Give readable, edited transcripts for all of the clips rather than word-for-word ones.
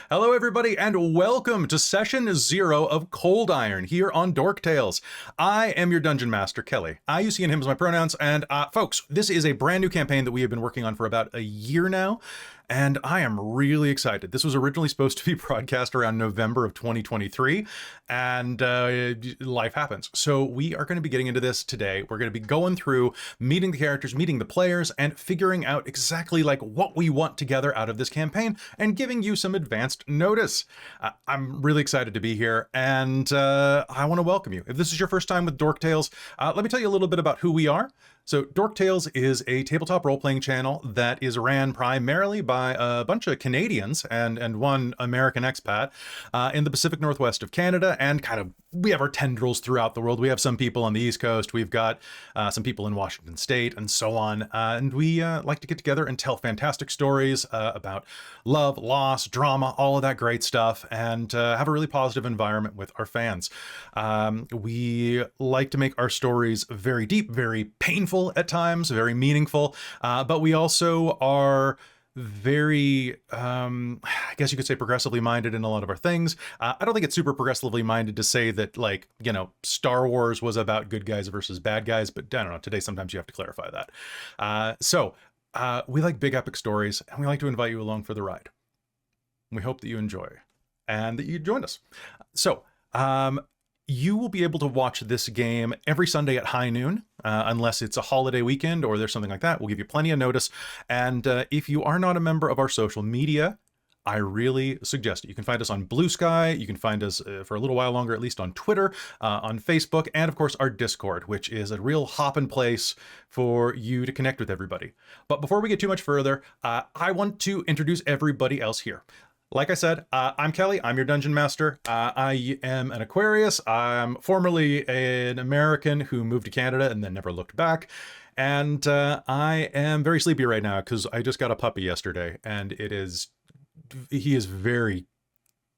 Hello, everybody, and welcome to Session 0 of ColdIron here on Dork Tales. I am your Dungeon Master, Kelly. I use he and him as my pronouns, and folks, this is a brand new campaign that we have been working on for about a year now, and I am really excited. This was originally supposed to be broadcast around November of 2023, and life happens. So we are going to be getting into this today. We're going to be going through, meeting the characters, meeting the players, and figuring out exactly like what we want together out of this campaign, and giving you some advanced notice. I'm really excited to be here, and I want to welcome you. If this is your first time with Dork Tales, let me tell you a little bit about who we are. So Dork Tales is a tabletop role-playing channel that is ran primarily by a bunch of Canadians and one American expat in the Pacific Northwest of Canada, and kind of we have our tendrils throughout the world. We have some people on the East Coast, we've got some people in Washington State, and so on. And we like to get together and tell fantastic stories about love, loss, drama, all of that great stuff, and have a really positive environment with our fans. We like to make our stories very deep, very painful at times, very meaningful, but we also are very, I guess you could say progressively minded in a lot of our things. I don't think it's super progressively minded to say that, like, you know, Star Wars was about good guys versus bad guys, but I don't know, today sometimes you have to clarify that. So we like big epic stories, and we like to invite you along for the ride. We hope that you enjoy and that you join us. So, you will be able to watch this game every Sunday at high noon, unless it's a holiday weekend or there's something like that. We'll give you plenty of notice. And if you are not a member of our social media, I really suggest it. You can find us on Blue Sky. You can find us for a little while longer, at least on Twitter, on Facebook, and of course our Discord, which is a real hopping place for you to connect with everybody. But before we get too much further, I want to introduce everybody else here. Like I said, I'm Kelly. I'm your Dungeon Master. I am an Aquarius. I'm formerly an American who moved to Canada and then never looked back. And I am very sleepy right now because I just got a puppy yesterday, and he is very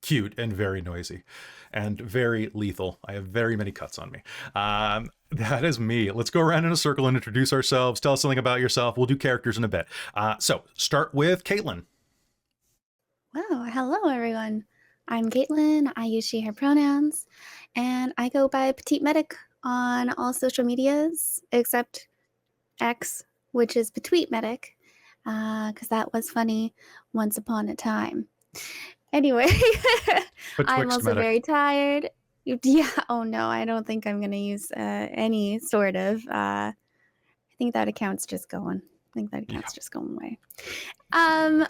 cute and very noisy and very lethal. I have very many cuts on me. That is me. Let's go around in a circle and introduce ourselves. Tell us something about yourself. We'll do characters in a bit. So start with Caitlan. Wow, hello everyone. I'm Caitlan. I use she, her pronouns, and I go by Petite Medic on all social medias except X, which is Petite Medic, because that was funny once upon a time. Anyway, I'm also very tired. Yeah, oh no, I don't think I'm going to use any sort of, I think that account's just going. I think that account's just going away.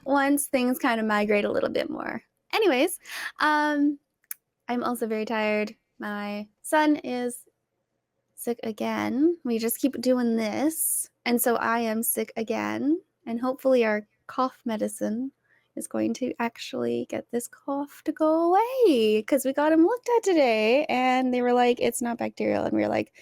Once things kind of migrate a little bit more. Anyways, I'm also very tired. My son is sick again. We just keep doing this. And so I am sick again. And hopefully our cough medicine is going to actually get this cough to go away. Because we got him looked at today and they were like, it's not bacterial. And we were like,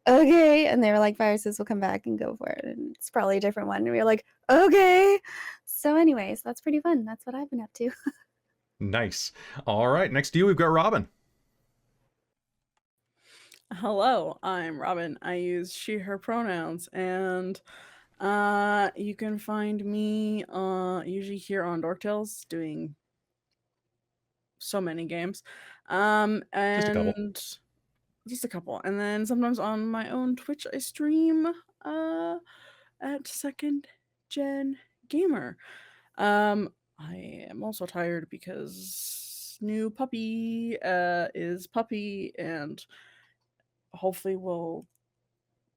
okay. And they were like, viruses will come back and go for it. And it's probably a different one. And we were like, okay. So anyways, that's pretty fun. That's what I've been up to. Nice. All right. Next to you, we've got Robin. Hello, I'm Robin. I use she, her pronouns. And you can find me usually here on Dork Tales doing so many games. And just a couple. And then sometimes on my own Twitch, I stream at Second Gen Gamer. I am also tired because new puppy is puppy, and hopefully will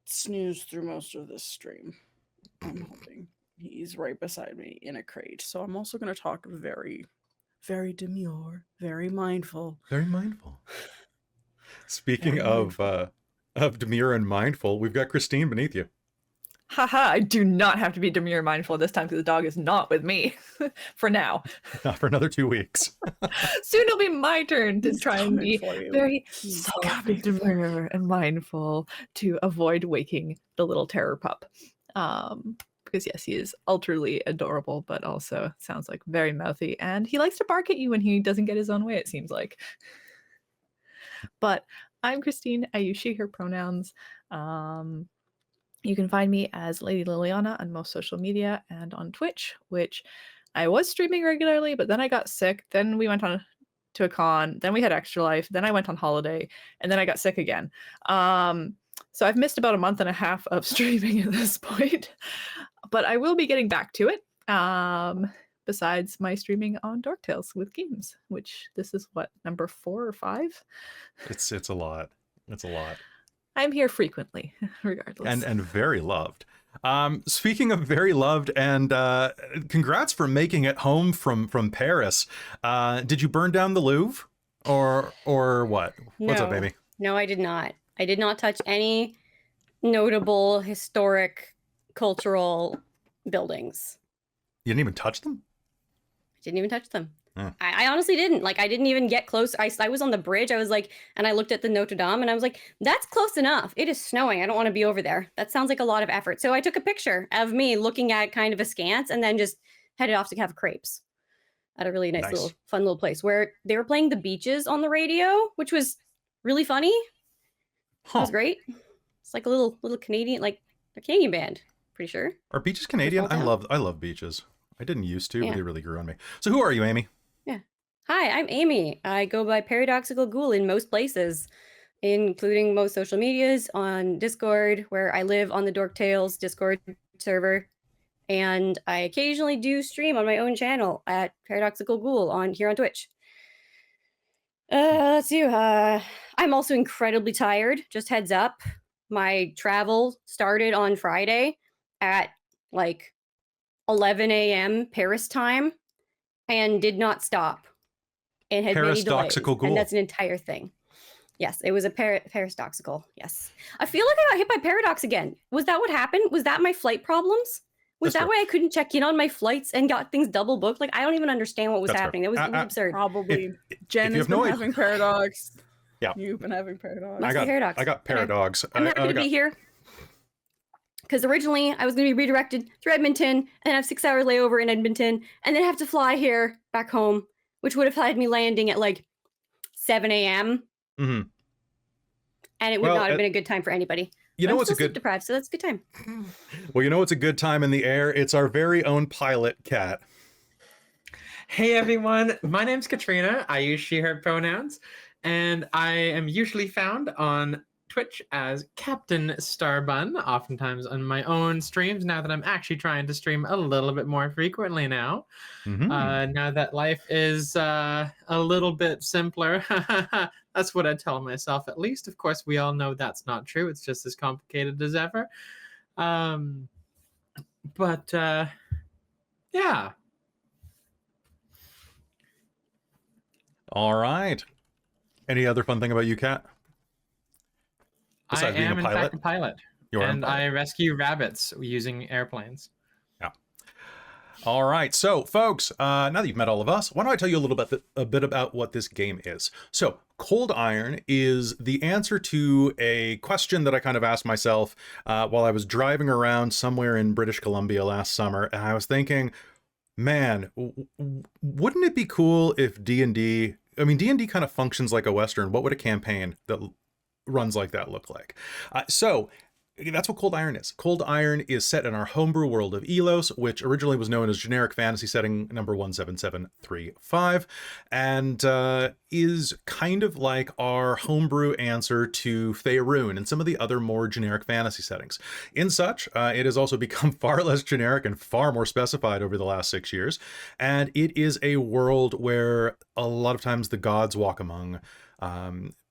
snooze through most of this stream. I'm hoping. He's right beside me in a crate. So I'm also going to talk very, very demure, very mindful. Very mindful. Speaking of demure and mindful, we've got Christine beneath you. Haha, I do not have to be demure and mindful this time because the dog is not with me for now. Not for another 2 weeks. Soon it'll be my turn to try and be very demure and mindful to avoid waking the little terror pup. Because yes, he is ultraly adorable, but also sounds like very mouthy, and he likes to bark at you when he doesn't get his own way, it seems like. But I'm Christine. I use she, her pronouns. You can find me as Lady Liliana on most social media and on Twitch, which I was streaming regularly, but then I got sick. Then we went on to a con. Then we had Extra Life. Then I went on holiday, and then I got sick again. So I've missed about a month and a half of streaming at this point, but I will be getting back to it. Besides my streaming on Dork Tales with games, which this is what, number 4 or 5? It's a lot. It's a lot. I'm here frequently, regardless. And very loved. Speaking of very loved, and congrats for making it home from Paris. Did you burn down the Louvre or what? What's up, baby? No, I did not. I did not touch any notable historic cultural buildings. You didn't even touch them? I didn't even touch them. Oh. I honestly didn't. Like, I didn't even get close. I was on the bridge. I was like, and I looked at the Notre Dame and I was like, that's close enough. It is snowing. I don't want to be over there. That sounds like a lot of effort. So I took a picture of me looking at kind of askance and then just headed off to have crepes at a really nice. Little fun little place where they were playing The Beaches on the radio, which was really funny. It was great. It's like a little Canadian, like a Canadian band, pretty sure. Are Beaches Canadian? I love Beaches. I didn't used to, but they really grew on me. So who are you, Amy? Yeah. Hi, I'm Amy. I go by Paradoxical Ghoul in most places, including most social medias, on Discord, where I live on the Dork Tales Discord server. And I occasionally do stream on my own channel at Paradoxical Ghoul here on Twitch. Let's see. I'm also incredibly tired. Just heads up. My travel started on Friday at like 11 a.m. Paris time and did not stop. It had many delays, and that's an entire thing. Yes, it was a paradoxical. Yes. I feel like I got hit by paradox again. Was that what happened? Was that my flight problems? Was that why I couldn't check in on my flights and got things double booked? Like, I don't even understand what was happening. It was absurd. Probably. Jen has been having paradox. Yeah. You've been having paradox. I got paradox. I'm happy to be here. Because originally I was going to be redirected through Edmonton and have 6-hour layover in Edmonton and then have to fly here back home, which would have had me landing at like 7 a.m. Mm-hmm. And it would not have been a good time for anybody. You know what's a good deprived, so that's a good time. Well, you know what's a good time in the air? It's our very own pilot, Kat. Hey everyone, my name's Katrina. I use she/her pronouns, and I am usually found on Twitch as Captain Starbun, oftentimes on my own streams, now that I'm actually trying to stream a little bit more frequently now. Mm-hmm. Now that life is a little bit simpler. That's what I tell myself, at least. Of course, we all know that's not true. It's just as complicated as ever. Yeah. All right. Any other fun thing about you, Kat? Besides being a pilot? In fact a pilot. And I rescue rabbits using airplanes. Yeah. All right. So, folks, now that you've met all of us, why don't I tell you a bit about what this game is? So, ColdIron is the answer to a question that I kind of asked myself while I was driving around somewhere in British Columbia last summer, and I was thinking, man, wouldn't it be cool if D&D... I mean, D&D kind of functions like a Western. What would a campaign that runs like that look like? So that's what ColdIron is. ColdIron is set in our homebrew world of Elos, which originally was known as generic fantasy setting number 17735, and is kind of like our homebrew answer to Faerun and some of the other more generic fantasy settings. In such, it has also become far less generic and far more specified over the last 6 years, and it is a world where a lot of times the gods walk among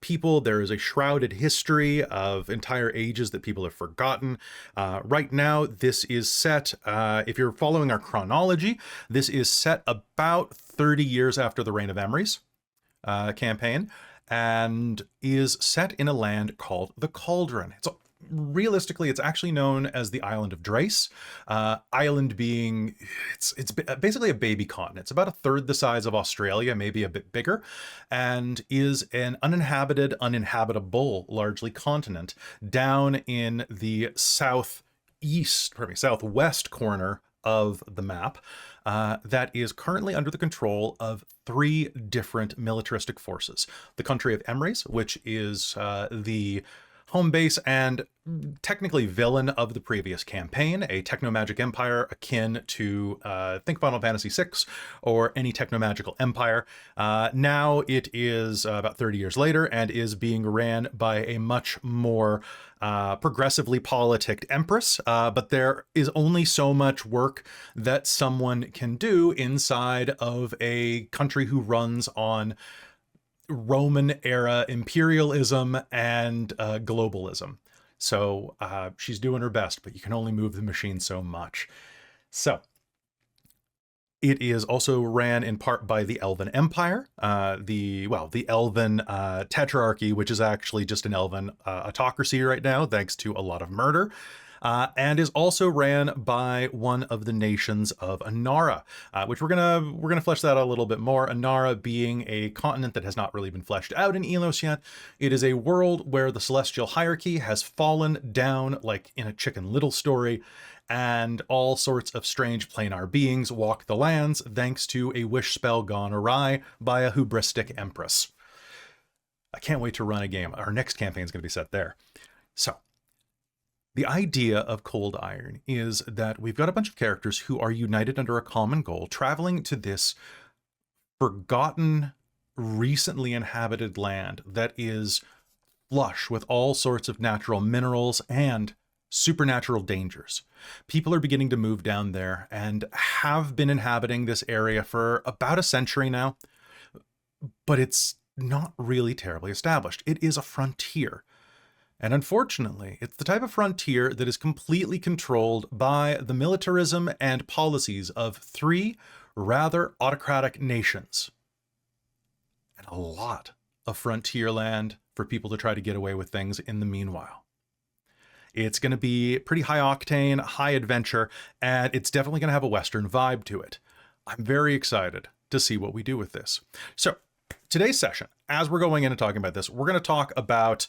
people. There is a shrouded history of entire ages that people have forgotten. Right now, this is set, if you're following our chronology, this is set about 30 years after the Reign of Emrys campaign, and is set in a land called the Cauldron. Realistically, it's actually known as the island of Drace. Island being, it's basically a baby continent. It's about a third the size of Australia, maybe a bit bigger, and is an uninhabitable, largely continent down in the southwest corner of the map. That is currently under the control of 3 different militaristic forces. The country of Emrys, which is the home base and technically villain of the previous campaign, a technomagic empire akin to think Final Fantasy VI or any technomagical empire. Now it is about 30 years later and is being ran by a much more progressively politicked empress, but there is only so much work that someone can do inside of a country who runs on Roman era imperialism and globalism. So she's doing her best, but you can only move the machine so much. So it is also ran in part by the Elven Empire, the Elven Tetrarchy, which is actually just an Elven autocracy right now, thanks to a lot of murder. And is also ran by one of the nations of Anara, which we're gonna flesh that out a little bit more. Anara being a continent that has not really been fleshed out in Elos yet. It is a world where the celestial hierarchy has fallen down like in a Chicken Little story, and all sorts of strange planar beings walk the lands thanks to a wish spell gone awry by a hubristic empress. I can't wait to run a game. Our next campaign is going to be set there. So the idea of ColdIron is that we've got a bunch of characters who are united under a common goal, traveling to this forgotten, recently inhabited land that is flush with all sorts of natural minerals and supernatural dangers. People are beginning to move down there and have been inhabiting this area for about a century now, but it's not really terribly established. It is a frontier. And unfortunately, it's the type of frontier that is completely controlled by the militarism and policies of 3 rather autocratic nations. And a lot of frontier land for people to try to get away with things in the meanwhile. It's going to be pretty high octane, high adventure, and it's definitely going to have a Western vibe to it. I'm very excited to see what we do with this. So today's session, as we're going in and talking about this, we're going to talk about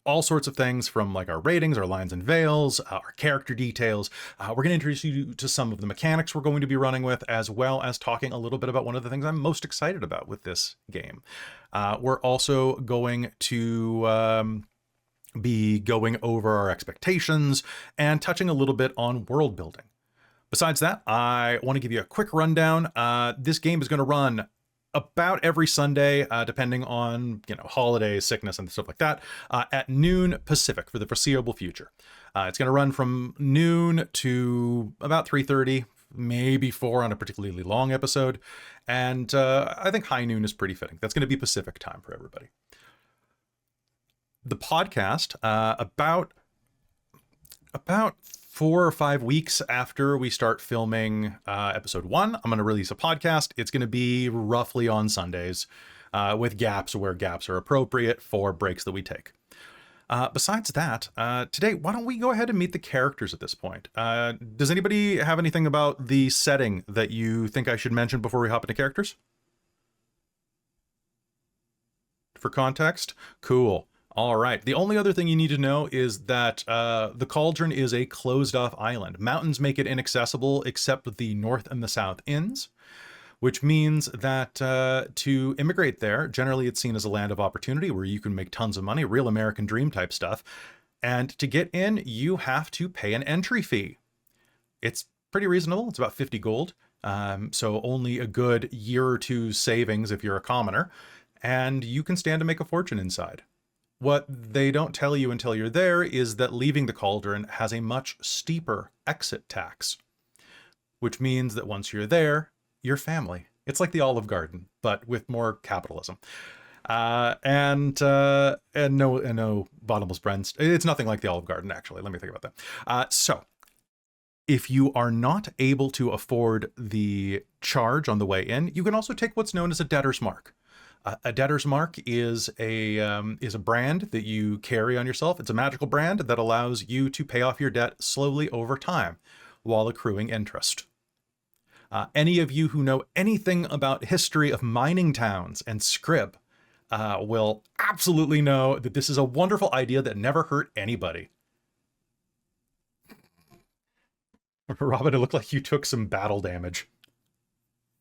all sorts of things from like our ratings, our lines and veils, our character details. We're going to introduce you to some of the mechanics we're going to be running with, as well as talking a little bit about one of the things I'm most excited about with this game. We're also going to be going over our expectations and touching a little bit on world building. Besides that, I want to give you a quick rundown. This game is going to run about every Sunday, depending on, holidays, sickness, and stuff like that, at noon Pacific for the foreseeable future. It's going to run from noon to about 3:30, maybe 4 on a particularly long episode. And I think high noon is pretty fitting. That's going to be Pacific time for everybody. The podcast, about 4 or 5 weeks after we start filming episode 1, I'm going to release a podcast. It's going to be roughly on Sundays, with gaps where gaps are appropriate for breaks that we take. Besides that, today, why don't we go ahead and meet the characters at this point? Does anybody have anything about the setting that you think I should mention before we hop into characters? For context? Cool. All right. The only other thing you need to know is that the Cauldron is a closed-off island. Mountains make it inaccessible except the north and the south inns, which means that to immigrate there, generally it's seen as a land of opportunity where you can make tons of money, real American dream type stuff. And to get in, you have to pay an entry fee. It's pretty reasonable. It's about 50 gold. So only a good year or two savings if you're a commoner, and you can stand to make a fortune inside. What they don't tell you until you're there is that leaving the Cauldron has a much steeper exit tax, which means that once you're there, you're family. It's like the Olive Garden, but with more capitalism. And no bottomless brand. It's nothing like the Olive Garden, actually. Let me think about that. So if you are not able to afford the charge on the way in, you can also take what's known as a debtor's mark. A debtor's mark is a brand that you carry on yourself. It's a magical brand that allows you to pay off your debt slowly over time while accruing interest. Any of you who know anything about history of mining towns and scrib will absolutely know that this is a wonderful idea that never hurt anybody. Robin, it looked like you took some battle damage.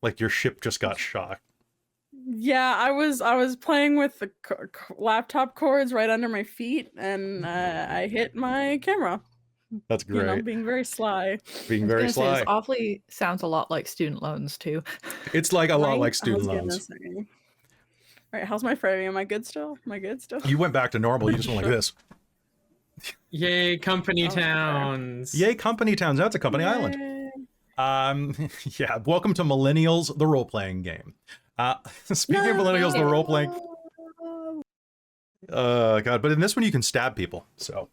Like your ship just got shot. Yeah, I was playing with the laptop cords right under my feet, and I hit my camera. That's You know, great. being very sly. Being I was very gonna say, this sly. awfully sounds a lot like student loans too. It's like a lot Right? like I student was gonna loans. say. All right, how's my framing? Am I good still? Am I good still? You went back to normal. You just went like this. Yay, company Oh, okay. Yay, towns. company towns. That's a company island. Yay. Yeah, welcome to Millennials, the role-playing game. Speaking of Millennials, the role-playing... God, but in this one you can stab people, so...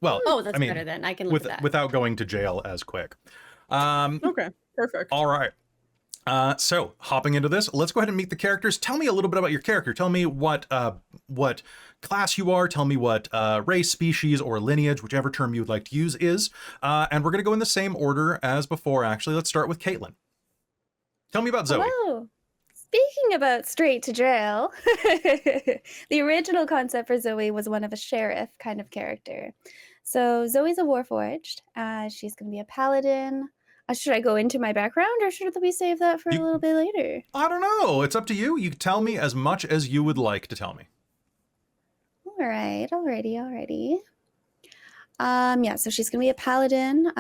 Well, Oh, that's I mean, better then. I can look at that. without going to jail as quick. Okay, perfect. All right. So, hopping into this, let's go ahead and meet the characters. Tell me a little bit about your character. Tell me what class you are. Tell me what race, species, or lineage, whichever term you would like to use, is. And we're going to go in the same order as before, actually. Let's start with Caitlan. Tell me about Zoe. Hello. Speaking about straight to jail, the original concept for Zoe was one of a sheriff kind of character. So Zoe's a warforged. She's going to be a paladin. Should I go into my background, or should we save that for a little bit later? I don't know. It's up to you. You tell me as much as you would like to tell me. All right, alrighty. Yeah, so she's gonna be a paladin.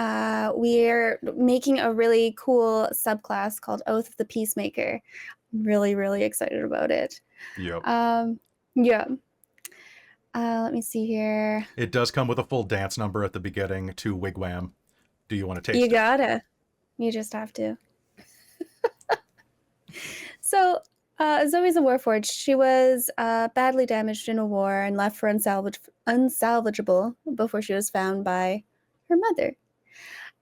We're making a really cool subclass called Oath of the Peacemaker. I'm really excited about it. Yep. Yeah. Let me see here. It does come with a full dance number at the beginning to Wigwam. Do you want to taste You it? gotta. You just have to. So, Zoe's a warforged. She was badly damaged in a war and left for unsalvageable before she was found by her mother.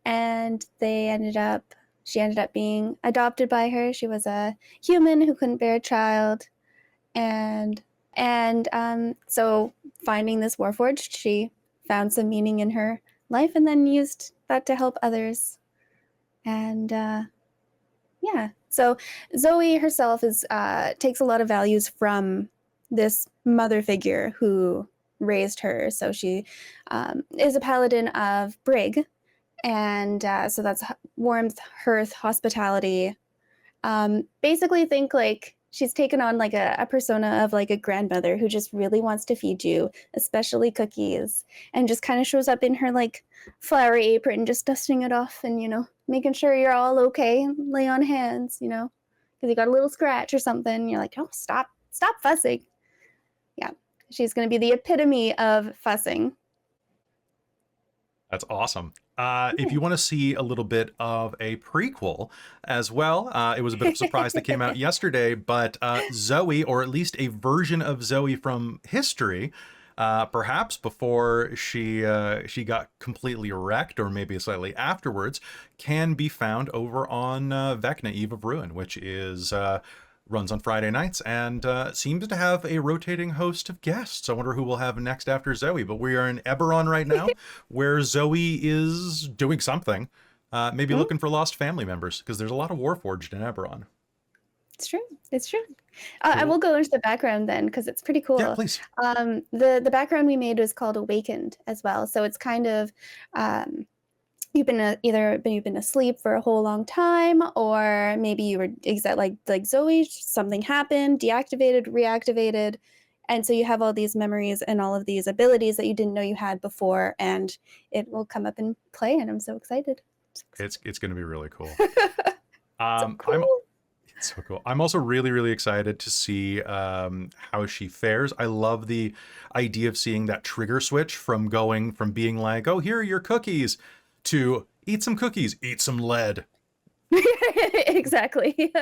And she ended up being adopted by her. She was a human who couldn't bear a child. And so finding this warforged, she found some meaning in her life and then used that to help others. And yeah, so Zoe herself takes a lot of values from this mother figure who raised her. So she is a paladin of Brig, and so that's warmth, hearth, hospitality. Basically, think like she's taken on like a persona of like a grandmother who just really wants to feed you, especially cookies, and just kind of shows up in her like flowery apron, just dusting it off and, making sure you're all okay, lay on hands, because you got a little scratch or something. You're like, oh, stop fussing. Yeah, she's going to be the epitome of fussing. That's awesome. If you want to see a little bit of a prequel as well, it was a bit of a surprise that came out yesterday, but Zoe, or at least a version of Zoe from history, perhaps before she got completely wrecked, or maybe slightly afterwards, can be found over on Vecna, Eve of Ruin, which is runs on Friday nights and seems to have a rotating host of guests. I wonder who we'll have next after Zoe, but we are in Eberron right now, where Zoe is doing something, maybe looking for lost family members, because there's a lot of Warforged in Eberron. It's true. I will go into the background then, because it's pretty cool. Yeah, please. The background we made was called Awakened as well. So it's kind of you've been asleep for a whole long time, or maybe you were like Zoe, something happened, deactivated, reactivated, and so you have all these memories and all of these abilities that you didn't know you had before, and it will come up and play. And I'm so excited. It's going to be really cool. So cool. It's so cool. I'm also really excited to see how she fares. I love the idea of seeing that trigger switch from being like, oh, here are your cookies, to eat some cookies, eat some lead. Exactly.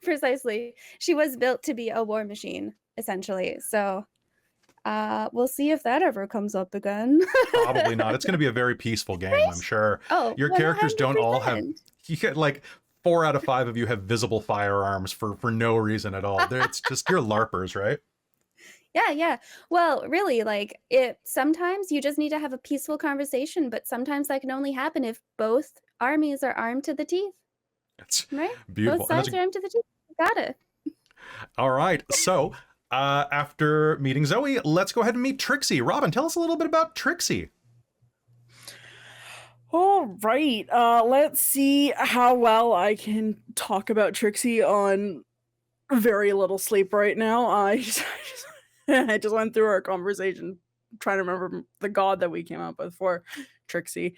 Precisely. She was built to be a war machine, essentially. So we'll see if that ever comes up again. Probably not. It's going to be a very peaceful game, right? I'm sure. Oh, your 100%. characters don't all have. You get like 4 out of 5 of you have visible firearms for no reason at all. It's just you're LARPers, right? Yeah. Well, really, like sometimes you just need to have a peaceful conversation, but sometimes that can only happen if both armies are armed to the teeth. That's right. Beautiful. Both sides are armed to the teeth. Got it. All right. So after meeting Zoe, let's go ahead and meet Trixxi. Robin, tell us a little bit about Trixxi. All right. Let's see how well I can talk about Trixxi on very little sleep right now. I just went through our conversation trying to remember the god that we came up with for Trixxi.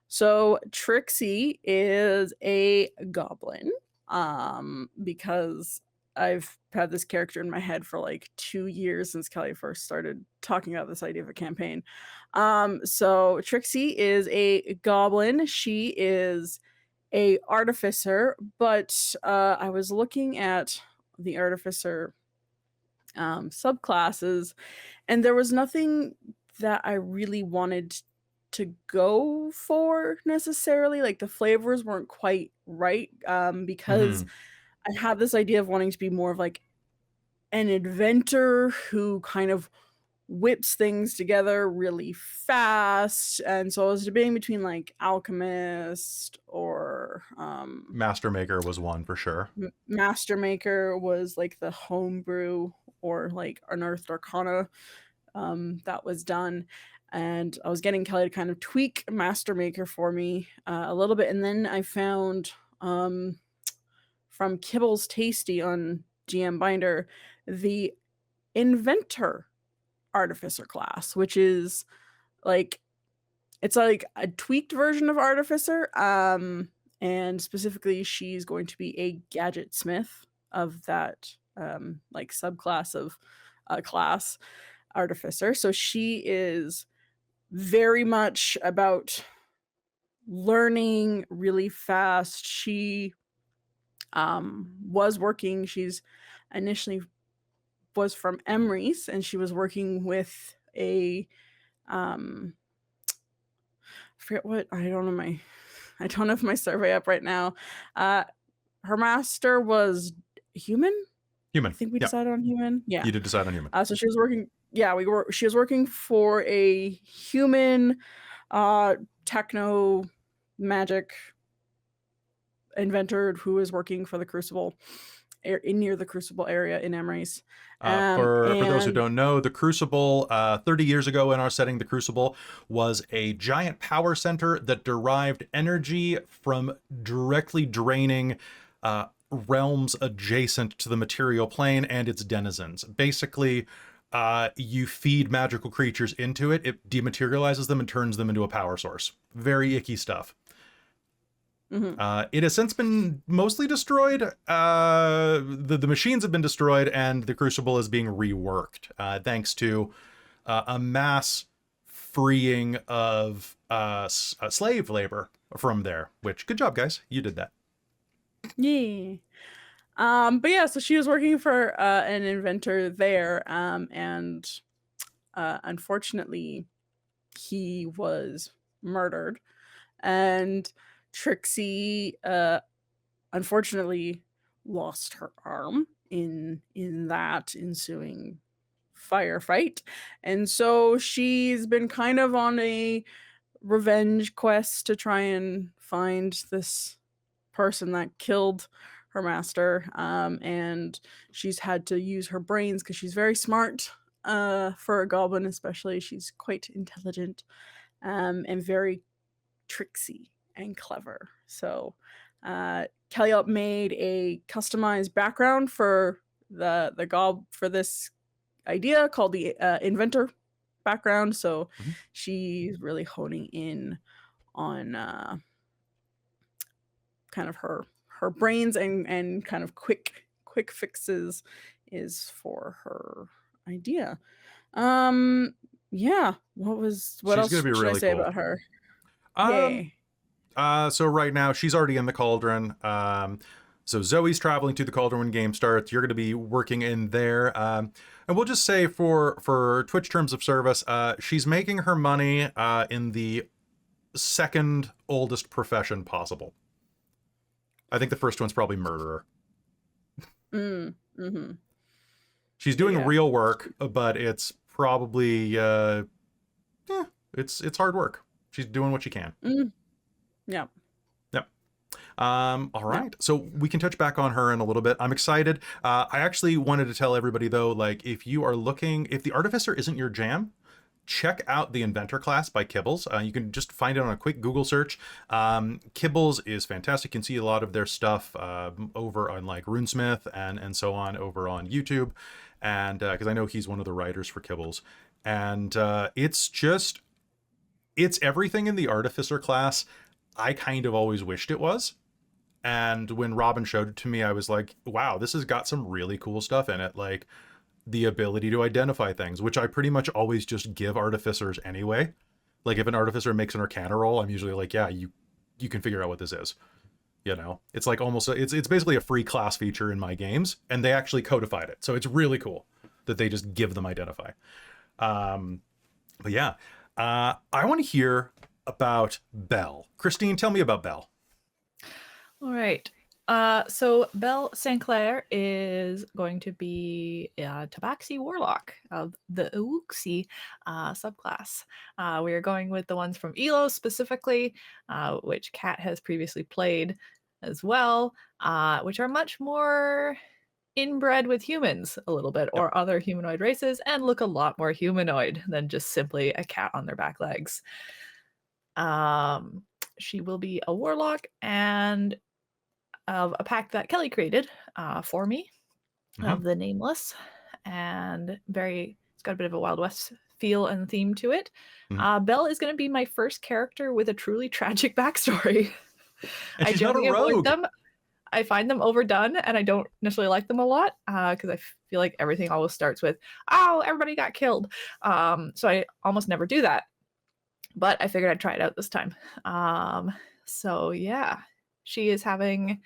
So Trixxi is a goblin. Because I've had this character in my head for like 2 years since Kelly first started talking about this idea of a campaign. So Trixxi is a goblin. She is a artificer, but I was looking at the artificer subclasses, and there was nothing that I really wanted to go for necessarily. Like the flavors weren't quite right, because I have this idea of wanting to be more of like an inventor who kind of whips things together really fast. And so I was debating between like alchemist or Master Maker was one for sure. Master Maker was like the homebrew, or like Unearthed Arcana that was done. And I was getting Kelly to kind of tweak Master Maker for me a little bit. And then I found from Kibble's Tasty on GM Binder, the Inventor Artificer class, which is like, it's like a tweaked version of Artificer. And specifically, she's going to be a gadget smith of that like subclass of class Artificer. So she is very much about learning really fast. She was working, she's initially was from Emery's, and she was working with a I forget what, I don't have my survey up right now. Her master was human. I think we decided on human. Yeah, you did decide on human. So she was working, she was working for a human techno magic inventor who is working for the Crucible, near the Crucible area in Emery's. For those who don't know, the Crucible, 30 years ago in our setting, the Crucible was a giant power center that derived energy from directly draining realms adjacent to the material plane and its denizens. Basically, you feed magical creatures into it, it dematerializes them and turns them into a power source. Very icky stuff. It has since been mostly destroyed. The machines have been destroyed, and the Crucible is being reworked thanks to a mass freeing of slave labor from there. Which, good job, guys, you did that. Yeah. But yeah, so she was working for an inventor there, and unfortunately, he was murdered, and Trixxi unfortunately lost her arm in that ensuing firefight, and so she's been kind of on a revenge quest to try and find this person that killed her master, and she's had to use her brains because she's very smart for a goblin, especially. She's quite intelligent and very tricksy and clever. So Kelly made a customized background for the gob for this idea called the inventor background. So she's really honing in on kind of her brains and kind of quick fixes is for her idea. Yeah, what else should I say about her? So right now she's already in the Cauldron. So Zoe's traveling to the Cauldron when game starts. You're going to be working in there. And we'll just say for Twitch terms of service, she's making her money in the second oldest profession possible. I think the first one's probably murderer. She's doing real work, but it's probably it's hard work. She's doing what she can. Yeah. All right. So we can touch back on her in a little bit. I'm excited. I actually wanted to tell everybody though, like if you are looking, if the Artificer isn't your jam, check out the Inventor class by Kibbles. You can just find it on a quick Google search. Kibbles is fantastic. You can see a lot of their stuff over on like RuneSmith and so on over on YouTube. And because I know he's one of the writers for Kibbles. And it's everything in the Artificer class I kind of always wished it was. And when Robin showed it to me, I was like, wow, this has got some really cool stuff in it. Like the ability to identify things, which I pretty much always just give artificers anyway. Like if an artificer makes an Arcana roll, I'm usually like, yeah, you can figure out what this is. You know, it's like almost, it's basically a free class feature in my games, and they actually codified it. So it's really cool that they just give them identify. But yeah, I want to hear about Belle. Christine, tell me about Belle. All right. So Belle St. Clair is going to be a Tabaxi warlock of the Uxie subclass. We are going with the ones from Elo specifically, which Kat has previously played as well, which are much more inbred with humans a little bit, or other humanoid races, and look a lot more humanoid than just simply a cat on their back legs. She will be a warlock and of a pack that Kelly created for me, of the Nameless, and it's got a bit of a Wild West feel and theme to it. Belle is going to be my first character with a truly tragic backstory. And she's not a rogue. Them. I find them overdone, and I don't necessarily like them a lot because I feel like everything always starts with, oh, everybody got killed. So I almost never do that. But I figured I'd try it out this time. So yeah, she is having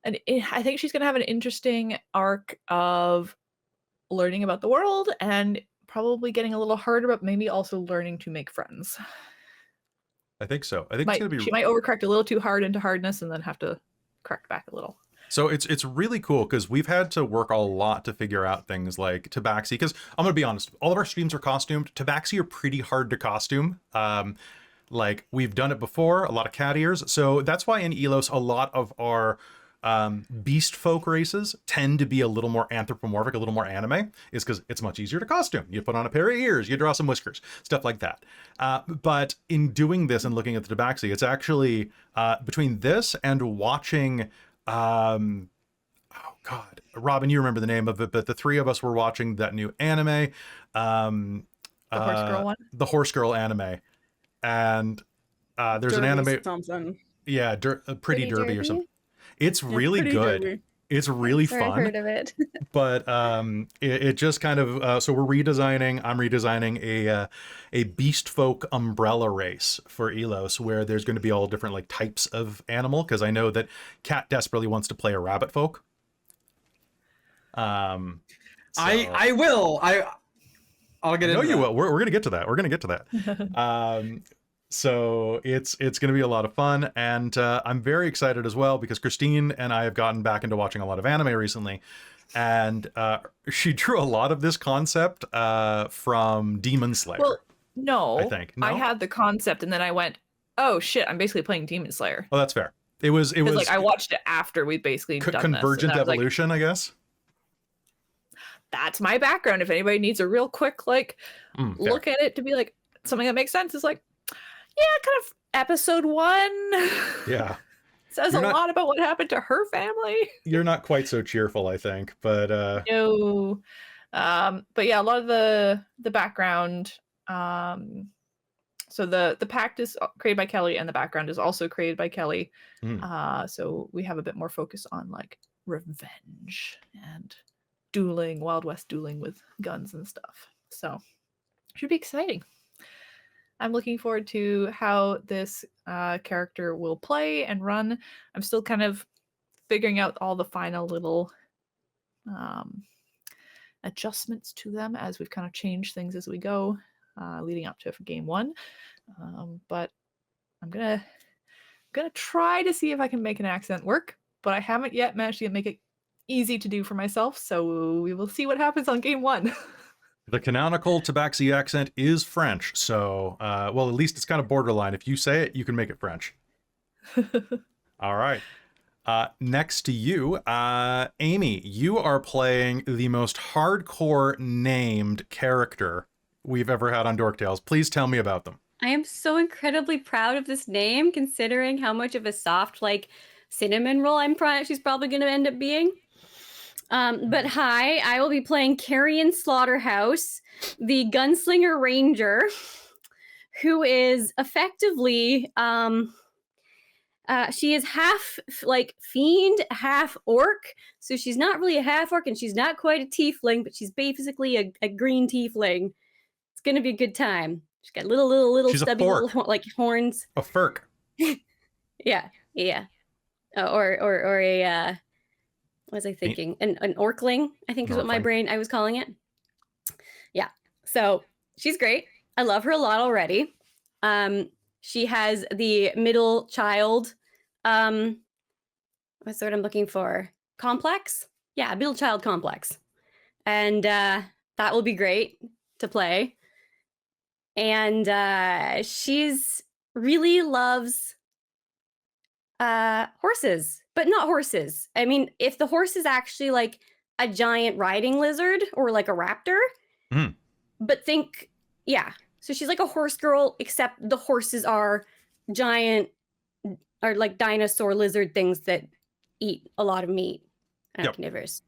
I think she's going to have an interesting arc of learning about the world and probably getting a little harder, but maybe also learning to make friends. I think so. I think it's going to be. She might overcorrect a little too hard into hardness and then have to correct back a little. So it's really cool because we've had to work a lot to figure out things like Tabaxi. Because I'm going to be honest, all of our streams are costumed. Tabaxi are pretty hard to costume. Like we've done it before, a lot of cat ears. So that's why in Elos, a lot of our beast folk races tend to be a little more anthropomorphic, a little more anime, is because it's much easier to costume. You put on a pair of ears, you draw some whiskers, stuff like that. But in doing this and looking at the Tabaxi, it's actually between this and watching oh god, Robin, you remember the name of it, but the three of us were watching that new anime, The Horse Girl one? The Horse Girl anime. And there's an Derby anime something. yeah, Pretty Derby or something. It's really Pretty good. Derby. It's really I've fun. heard of it. But it just kind of so I'm redesigning a beast folk umbrella race for Elos, where there's going to be all different like types of animal, because I know that Kat desperately wants to play a rabbit folk. I will. I'll get into you that. will. We're gonna get to that. We're gonna get to that. So it's gonna be a lot of fun, and I'm very excited as well because Christine and I have gotten back into watching a lot of anime recently, and she drew a lot of this concept from Demon Slayer. Well, no, I think. No? I had the concept, and then I went, "Oh shit! I'm basically playing Demon Slayer." Oh, that's fair. It was like I watched it after we basically done Convergent this, and I was Evolution, I guess. that's my background. If anybody needs a real quick look at it to be like something that makes sense, is like, yeah, kind of episode 1. Yeah. Says a lot about what happened to her family. You're not quite so cheerful, I think, but no. But yeah, a lot of the background. So the pact is created by Kelly, and the background is also created by Kelly. So we have a bit more focus on like revenge and dueling, Wild West dueling with guns and stuff. So should be exciting. I'm looking forward to how this character will play and run. I'm still kind of figuring out all the final little adjustments to them as we've kind of changed things as we go, leading up to game 1. But I'm gonna try to see if I can make an accent work, but I haven't yet managed to make it easy to do for myself. So we will see what happens on game 1. The canonical Tabaxi accent is French, so, well, at least it's kind of borderline. If you say it, you can make it French. All right. Next to you, Amy, you are playing the most hardcore named character we've ever had on Dork Tales. Please tell me about them. I am so incredibly proud of this name, considering how much of a soft, like, cinnamon roll she's probably going to end up being. But hi, I will be playing Carrion Slaughterhouse, the gunslinger ranger, who is effectively, she is half like fiend, half orc. So she's not really a half orc, and she's not quite a tiefling, but she's basically a green tiefling. It's gonna be a good time. She's got little She's stubby little like horns. A furk. Yeah. Or a what was I thinking? An orcling, I think is what I was calling it. Yeah. So she's great. I love her a lot already. She has the middle child, what's the word I'm looking for? Complex? Yeah, middle child complex. And that will be great to play. And she's really loves horses, but not horses. I mean, if the horse is actually like a giant riding lizard or like a raptor, but think, yeah. So she's like a horse girl, except the horses are giant, or like dinosaur lizard things that eat a lot of meat and are carnivorous.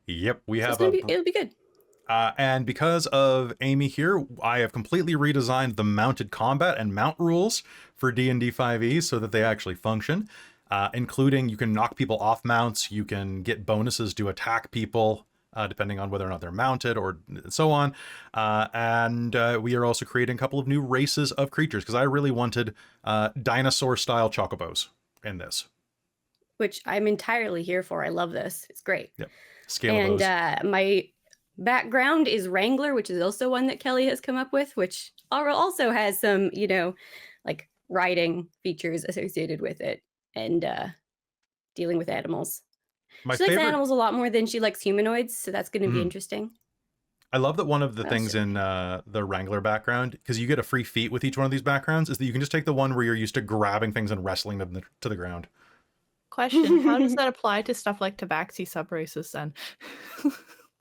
Yep, we have it'll be good. And because of Amy here, I have completely redesigned the mounted combat and mount rules for D&D 5e so that they actually function, including you can knock people off mounts, you can get bonuses to attack people, depending on whether or not they're mounted or so on. And we are also creating a couple of new races of creatures because I really wanted dinosaur-style chocobos in this. Which I'm entirely here for. I love this. It's great. Yep. Scale of and my background is Wrangler, which is also one that Kelly has come up with, which also has some, like riding features associated with it and dealing with animals. She likes animals a lot more than she likes humanoids, so that's going to be interesting. I love that one of the things in the Wrangler background, because you get a free feat with each one of these backgrounds, is that you can just take the one where you're used to grabbing things and wrestling them to the ground. Question, how does that apply to stuff like tabaxi subraces then?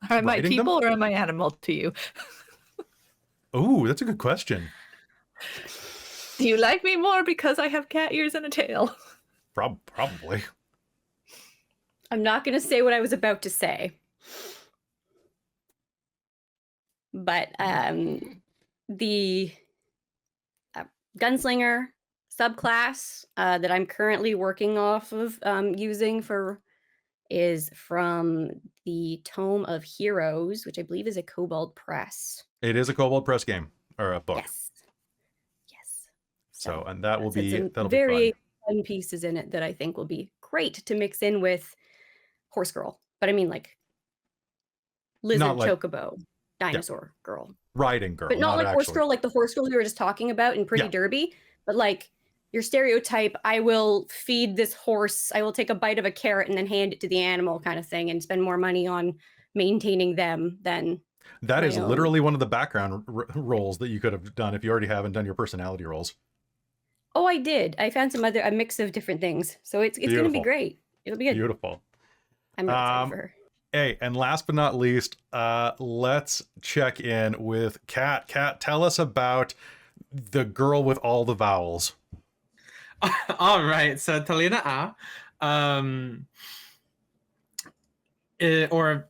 Am I people or am I animal to you? Oh, that's a good question. Do you like me more because I have cat ears and a tail? Probably. I'm not going to say what I was about to say. But the gunslinger subclass that I'm currently working off of using is from the Tome of Heroes, which I believe is a Kobold Press. It is a Kobold Press game or a book. Yes. So and that'll be very fun pieces in it that I think will be great to mix in with Horse Girl. But I mean like lizard chocobo dinosaur girl. Riding girl. But not like Horse Girl, like the Horse Girl we were just talking about in Pretty Derby, but like your stereotype, I will feed this horse, I will take a bite of a carrot and then hand it to the animal kind of thing and spend more money on maintaining them than that is literally one of the background roles that you could have done if you already haven't done your personality roles. Oh, I did. I found a mix of different things. So it's going to be great. It'll be good. Beautiful. I'm really excited for her. Hey, and last but not least, let's check in with Kat. Kat, tell us about the girl with all the vowels. All right, so Taliina'a, or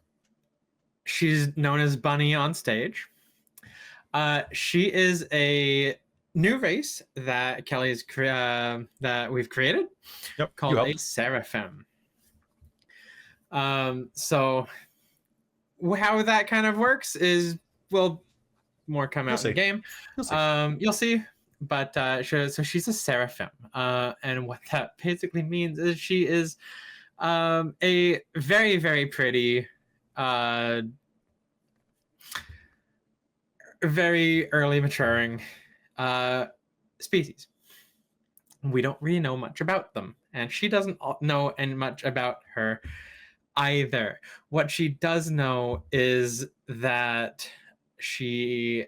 she's known as Bunny on stage. She is a new race that Kelly's that we've created. Yep, called a seraphim. So how that kind of works is more come out in the game. You'll see. But so she's a seraphim, and what that basically means is she is a very, very pretty, very early maturing species. We don't really know much about them, and she doesn't know much about her either. What she does know is that she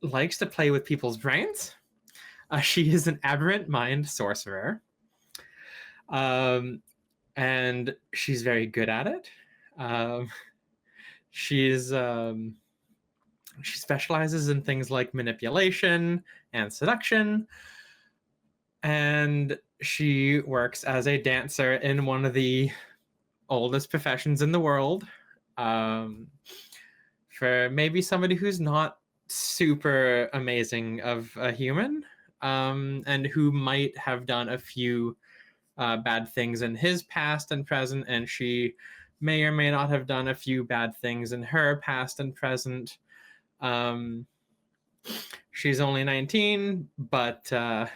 likes to play with people's brains. She is an aberrant mind sorcerer. And she's very good at it. She's She specializes in things like manipulation and seduction. And she works as a dancer in one of the oldest professions in the world. For maybe somebody who's not super amazing of a human, and who might have done a few bad things in his past and present, and she may or may not have done a few bad things in her past and present. She's only 19, but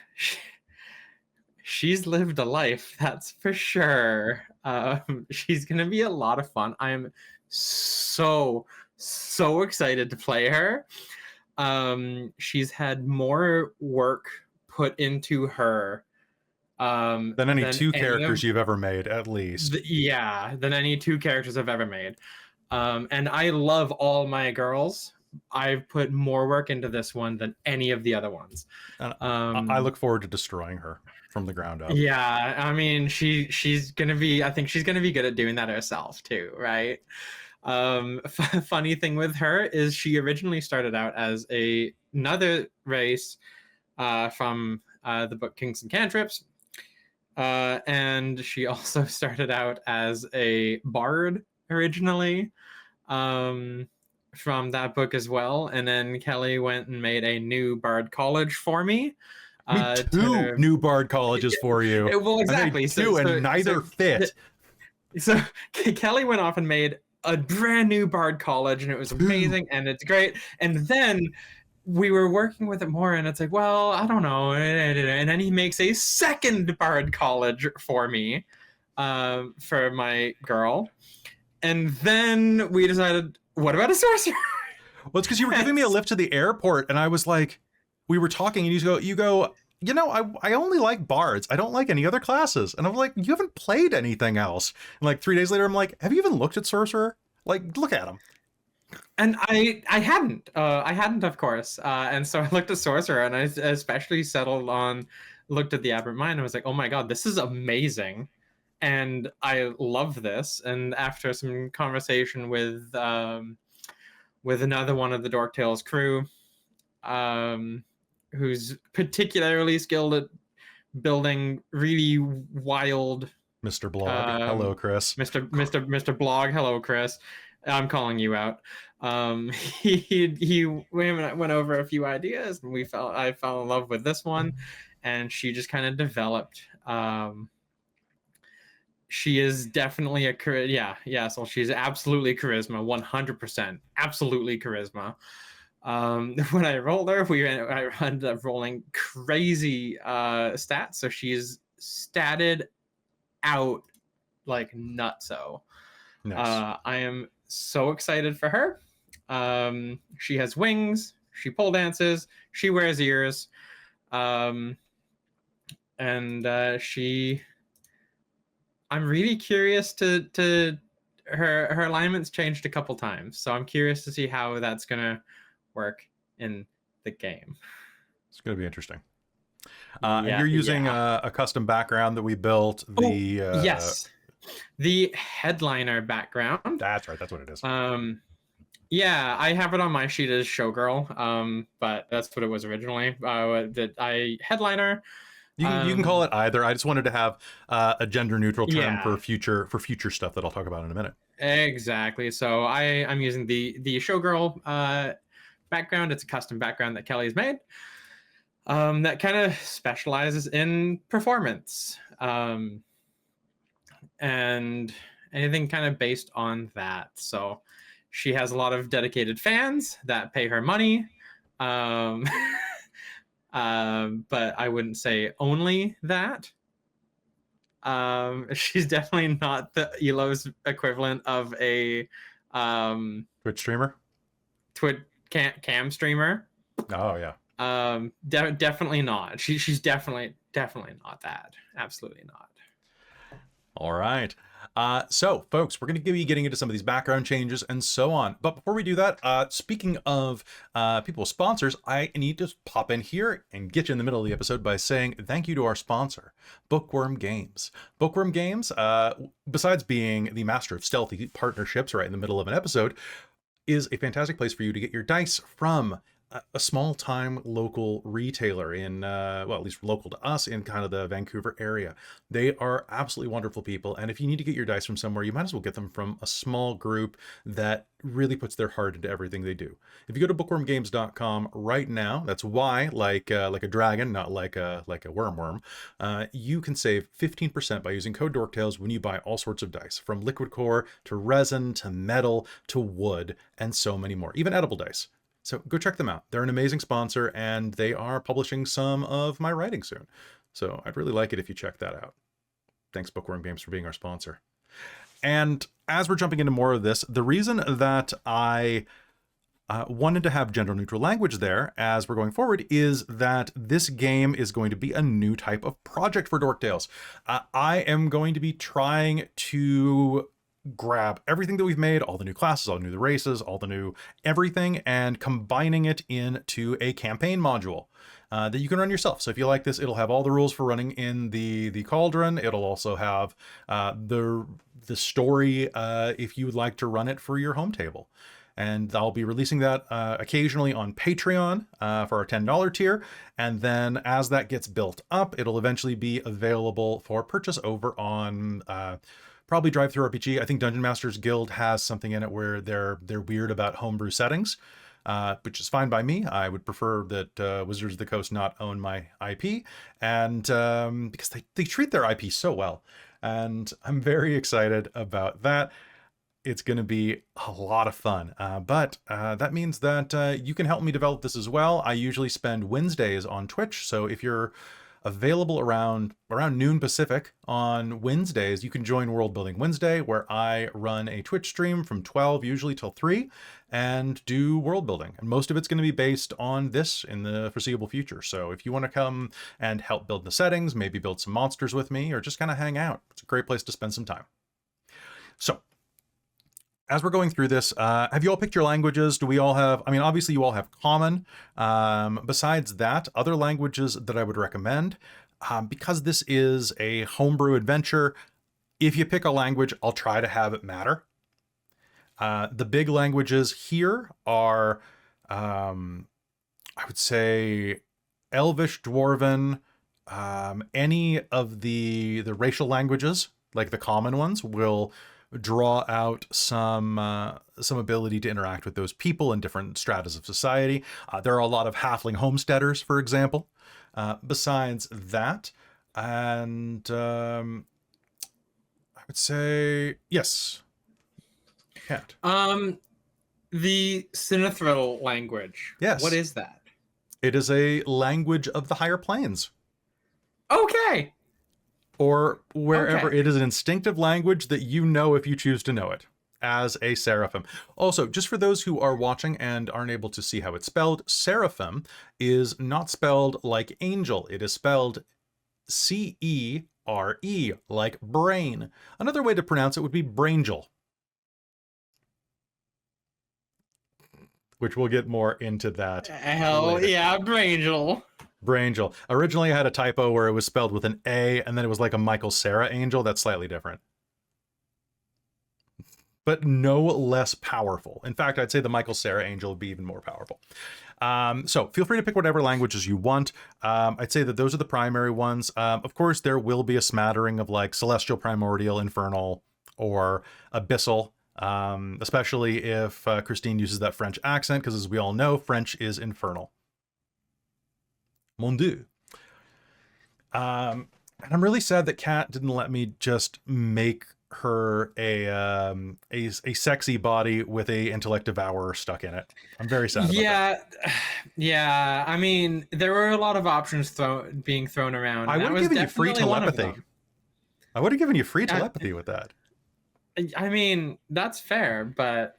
she's lived a life, that's for sure. She's gonna be a lot of fun. I am so excited to play her. She's had more work put into her than any two characters you've ever made, at least. Than any two characters I've ever made. And I love all my girls. I've put more work into this one than any of the other ones. I look forward to destroying her from the ground up. Yeah, I mean, she's gonna be. I think she's gonna be good at doing that herself too, right? Funny thing with her is she originally started out as another race from the book Kings and Cantrips, and she also started out as a bard originally. From that book as well, and then Kelly went and made a new bard college for me. Two new bard colleges for you. Well, exactly. And neither fit. So Kelly went off and made a brand new bard college, and it was amazing, and it's great. And then we were working with it more, and it's like, well, I don't know. And then he makes a second bard college for me, for my girl. And then we decided, what about a sorcerer? Well, it's because you were giving me a lift to the airport, and I was like, we were talking, and you go, I only like bards. I don't like any other classes. And I'm like, you haven't played anything else. And like 3 days later, I'm like, have you even looked at sorcerer? Like, look at him. And I hadn't, of course. And so I looked at sorcerer, and I especially looked at the Aberrant Mind, and was like, oh my God, this is amazing. And I love this. And after some conversation with another one of the Dork Tales crew, who's particularly skilled at building really wild. Mr. Blog, hello, Chris. Mr. Blog, hello, Chris. I'm calling you out. He went over a few ideas, and I fell in love with this one, and she just kind of developed. She is definitely so she's absolutely charisma, 100%, absolutely charisma. When I rolled her, I ended up rolling crazy stats, so she's statted out like nutso. Nice. I am so excited for her. She has wings, she pole dances, she wears ears, and I'm really curious to her alignment's changed a couple times, so I'm curious to see how that's gonna work in the game. It's gonna be interesting. And you're using a custom background that we built. Yes, the headliner background. That's right. That's what it is. Yeah, I have it on my sheet as showgirl, but that's what it was originally. Headliner. You can call it either. I just wanted to have a gender neutral term for future stuff that I'll talk about in a minute. Exactly. So I'm using the showgirl background. It's a custom background that Kelly's made. That kind of specializes in performance, and anything kind of based on that. So she has a lot of dedicated fans that pay her money. But I wouldn't say only that. She's definitely not the Elo's equivalent of a Twitch streamer, cam streamer. Oh yeah. Definitely not. She's definitely not that. Absolutely not. All right. So, folks, we're going to be getting into some of these background changes and so on. But before we do that, speaking of people sponsors, I need to pop in here and get you in the middle of the episode by saying thank you to our sponsor, Bookworm Games. Bookworm Games, besides being the master of stealthy partnerships right in the middle of an episode, is a fantastic place for you to get your dice from a small-time local retailer in, well, at least local to us in kind of the Vancouver area. They are absolutely wonderful people, and if you need to get your dice from somewhere, you might as well get them from a small group that really puts their heart into everything they do. If you go to bookwormgames.com right now, that's Y, like a dragon, not like a worm, you can save 15% by using code DorkTales when you buy all sorts of dice, from liquid core to resin to metal to wood and so many more, even edible dice. So go check them out. They're an amazing sponsor, and they are publishing some of my writing soon. So I'd really like it if you check that out. Thanks, Bookworm Games, for being our sponsor. And as we're jumping into more of this, the reason that I wanted to have gender-neutral language there as we're going forward is that this game is going to be a new type of project for Dork Tales. I am going to be trying to grab everything that we've made, all the new classes, all the new races, all the new everything, and combining it into a campaign module that you can run yourself. So if you like this, it'll have all the rules for running in the cauldron. It'll also have the story if you would like to run it for your home table. And I'll be releasing that occasionally on Patreon for our $10 tier. And then as that gets built up, it'll eventually be available for purchase over on probably DriveThruRPG. I think Dungeon Masters Guild has something in it where they're weird about homebrew settings, which is fine by me. I would prefer that Wizards of the Coast not own my IP, and because they treat their IP so well. And I'm very excited about that. It's going to be a lot of fun, but that means that you can help me develop this as well. I usually spend Wednesdays on Twitch, so if you're available around noon Pacific on Wednesdays, you can join World Building Wednesday, where I run a Twitch stream from 12 usually till 3 and do world building. And most of it's going to be based on this in the foreseeable future. So if you want to come and help build the settings, maybe build some monsters with me, or just kind of hang out, it's a great place to spend some time. So as we're going through this, have you all picked your languages? Do we all have, I mean, obviously you all have common. Besides that, other languages that I would recommend, because this is a homebrew adventure, if you pick a language, I'll try to have it matter. The big languages here are, I would say, Elvish, Dwarven, any of the racial languages, like the common ones, will draw out some ability to interact with those people in different stratas of society. There are a lot of halfling homesteaders, for example. Besides that, and I would say, yes, Cat. The Sinithrill language. Yes. What is that? It is a language of the higher planes. Okay. Or wherever. Okay. It is an instinctive language that you know if you choose to know it as a seraphim. Also, just for those who are watching and aren't able to see how it's spelled, seraphim is not spelled like angel. It is spelled C-E-R-E, like brain. Another way to pronounce it would be braingel, which we'll get more into that. Hell later. yeah, Braingel. Braingel. Originally I had a typo where it was spelled with an A, and then it was like a Michael Cera angel. That's slightly different, but no less powerful. In fact, I'd say the Michael Cera angel would be even more powerful. So feel free to pick whatever languages you want. I'd say that those are the primary ones. Of course, there will be a smattering of like Celestial, Primordial, Infernal, or Abyssal, especially if Christine uses that French accent, because as we all know, French is infernal. Mon Dieu. And I'm really sad that Kat didn't let me just make her a sexy body with a intellect devourer stuck in it. I'm very sad about that. Yeah. I mean, there were a lot of options being thrown around. I would have given you free telepathy. I would have given you free Yeah. telepathy with that. I mean, that's fair, but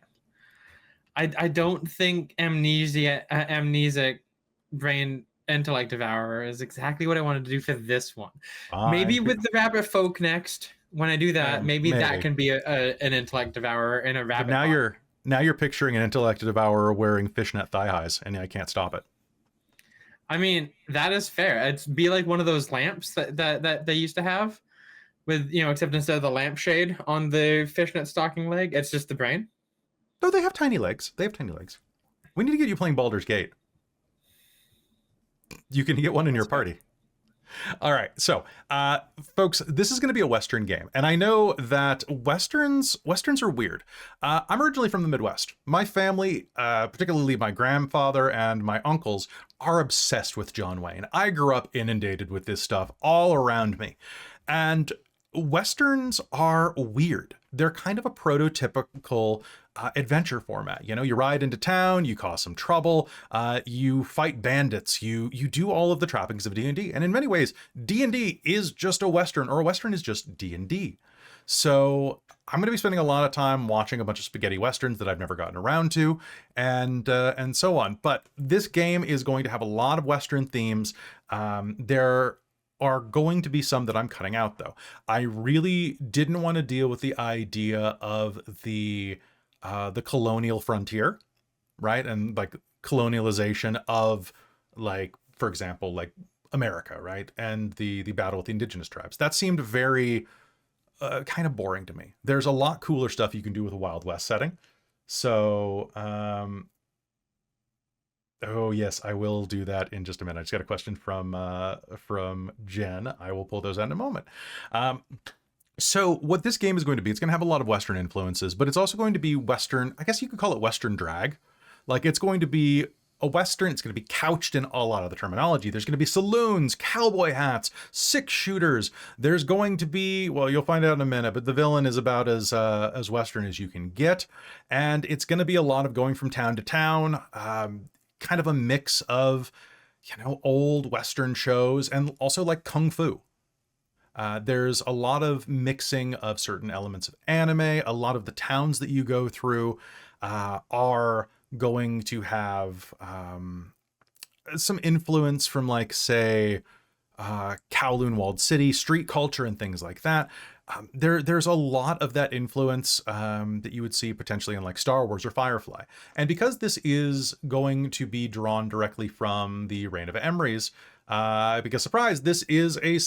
I don't think amnesic brain intellect devourer is exactly what I wanted to do for this one. Maybe with the rabbit folk next, when I do that, maybe that can be an intellect devourer in a rabbit. But now you're picturing an intellect devourer wearing fishnet thigh highs, and I can't stop it. I mean, that is fair. It's be like one of those lamps that they used to have, with, you know, except instead of the lampshade on the fishnet stocking leg, it's just the brain. No, they have tiny legs. They have tiny legs. We need to get you playing Baldur's Gate. You can get one in your party. All right, so folks, this is going to be a Western game, and I know that Westerns are weird. I'm originally from the Midwest. My family, particularly my grandfather and my uncles, are obsessed with John Wayne. I grew up inundated with this stuff all around me, and Westerns are weird. They're kind of a prototypical adventure format. You know, you ride into town, you cause some trouble, you fight bandits, you do all of the trappings of D&D. And in many ways, D&D is just a Western, or a Western is just D&D. So I'm going to be spending a lot of time watching a bunch of spaghetti Westerns that I've never gotten around to, and so on. But this game is going to have a lot of Western themes. There are going to be some that I'm cutting out, though. I really didn't want to deal with the idea of the colonial frontier, right? And like colonialization of, like, for example, like America, right? And the battle with the indigenous tribes. That seemed very kind of boring to me. There's a lot cooler stuff you can do with a Wild West setting. So, oh yes, I will do that in just a minute. I just got a question from Jen. I will pull those out in a moment. So what this game is going to be, it's going to have a lot of Western influences, but it's also going to be Western, I guess you could call it Western drag. Like, it's going to be a Western, it's going to be couched in a lot of the terminology. There's going to be saloons, cowboy hats, 6-shooters. There's going to be, well, you'll find out in a minute, but the villain is about as Western as you can get. And it's going to be a lot of going from town to town, kind of a mix of, you know, old Western shows and also like Kung Fu. There's a lot of mixing of certain elements of anime. A lot of the towns that you go through are going to have some influence from, like, say, Kowloon Walled City, street culture and things like that. There's a lot of that influence that you would see potentially in like Star Wars or Firefly. And because this is going to be drawn directly from the Reign of Emrys, because surprise, this is a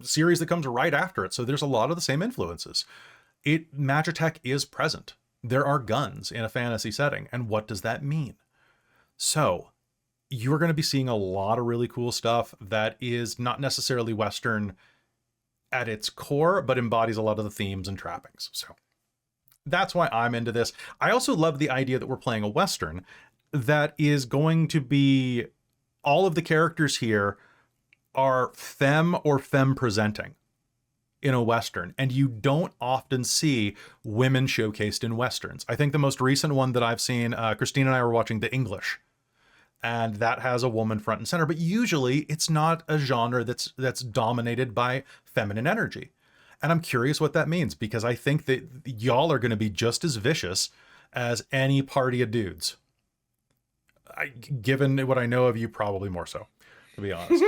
series that comes right after it. So there's a lot of the same influences. Magitech is present. There are guns in a fantasy setting. And what does that mean? So you're going to be seeing a lot of really cool stuff that is not necessarily Western at its core, but embodies a lot of the themes and trappings. So that's why I'm into this. I also love the idea that we're playing a Western that is going to be, all of the characters here are femme or femme presenting in a Western, and you don't often see women showcased in Westerns. I think the most recent one that I've seen, Christine and I were watching The English, and that has a woman front and center, but usually it's not a genre that's dominated by feminine energy. And I'm curious what that means, because I think that y'all are going to be just as vicious as any party of dudes. Given what I know of you, probably more so, to be honest.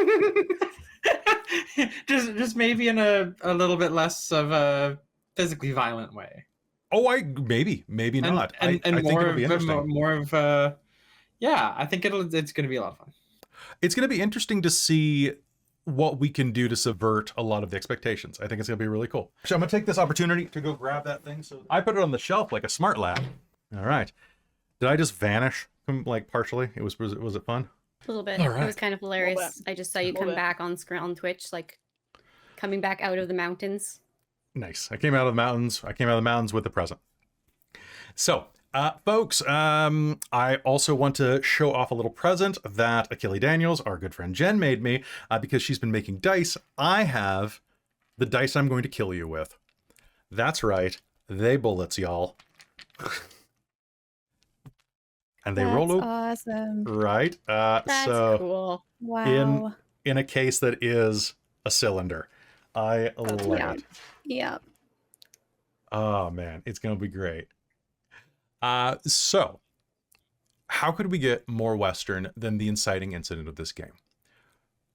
just maybe in a little bit less of a physically violent way. Oh, maybe not. I think it'll be interesting. More of yeah, I think it's going to be a lot of fun. It's going to be interesting to see what we can do to subvert a lot of the expectations. I think it's going to be really cool. So I'm going to take this opportunity to go grab that thing. So I put it on the shelf like a smart lad. All right. Did I just vanish, like, partially? Was it fun? A little bit. All right. It was kind of hilarious. I just saw you come back on screen on Twitch, like coming back out of the mountains. Nice. I came out of the mountains with the present. So, folks, I also want to show off a little present that Achille Daniels, our good friend Jen, made me because she's been making dice. I have the dice I'm going to kill you with. That's right. They bullets, y'all. And they roll over. Awesome. Right. That's so cool. Wow. in a case that is a cylinder. I love it. Yeah. Oh man, it's gonna be great. So how could we get more Western than the inciting incident of this game?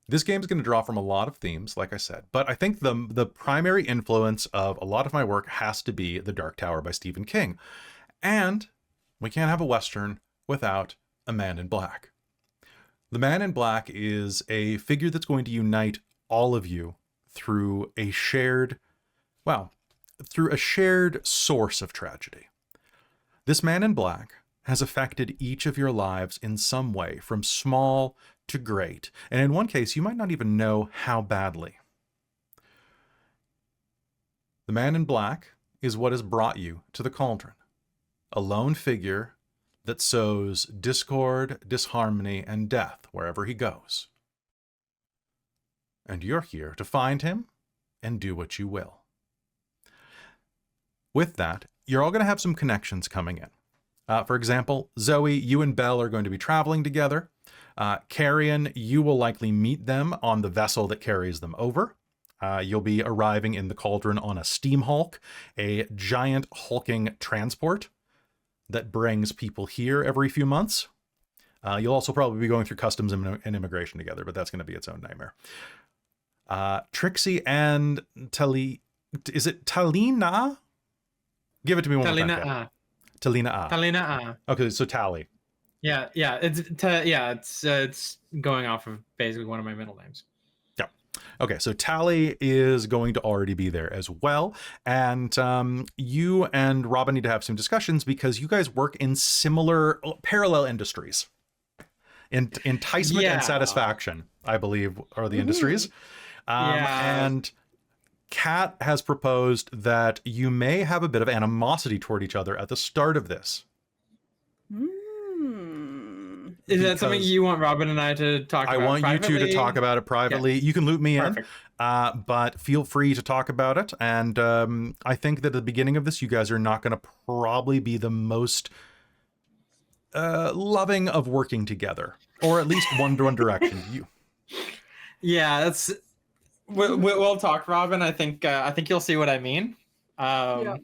This game is going to draw from a lot of themes, like I said, but I think the primary influence of a lot of my work has to be The Dark Tower by Stephen King. And we can't have a Western without a man in black. The man in black is a figure that's going to unite all of you through a shared source of tragedy. This man in black has affected each of your lives in some way, from small to great. And in one case, you might not even know how badly. The man in black is what has brought you to the cauldron. A lone figure that sows discord, disharmony, and death wherever he goes. And you're here to find him and do what you will. With that, you're all going to have some connections coming in. For example, Zoe, you and Belle are going to be traveling together. Carrion, you will likely meet them on the vessel that carries them over. You'll be arriving in the cauldron on a steam hulk, a giant hulking transport that brings people here every few months. You'll also probably be going through customs and immigration together, but that's going to be its own nightmare. Trixxi and is it Taliina'a? Give it to me one more time. Taliina'a. Taliina'a. Taliina'a. Okay, so Tali. Yeah, it's going off of basically one of my middle names. Yeah. Okay, so Tali is going to already be there as well, and you and Robin need to have some discussions because you guys work in similar parallel industries. Enticement and satisfaction, I believe, are the industries. And Kat has proposed that you may have a bit of animosity toward each other at the start of this. Is that something you want Robin and I to talk about? I want privately? you two to talk about it privately. Yeah. You can loop me Perfect. in, but feel free to talk about it. And I think that at the beginning of this, you guys are not going to probably be the most loving of working together, or at least one direction. Yeah, that's. We'll talk, Robin. I think you'll see what I mean. But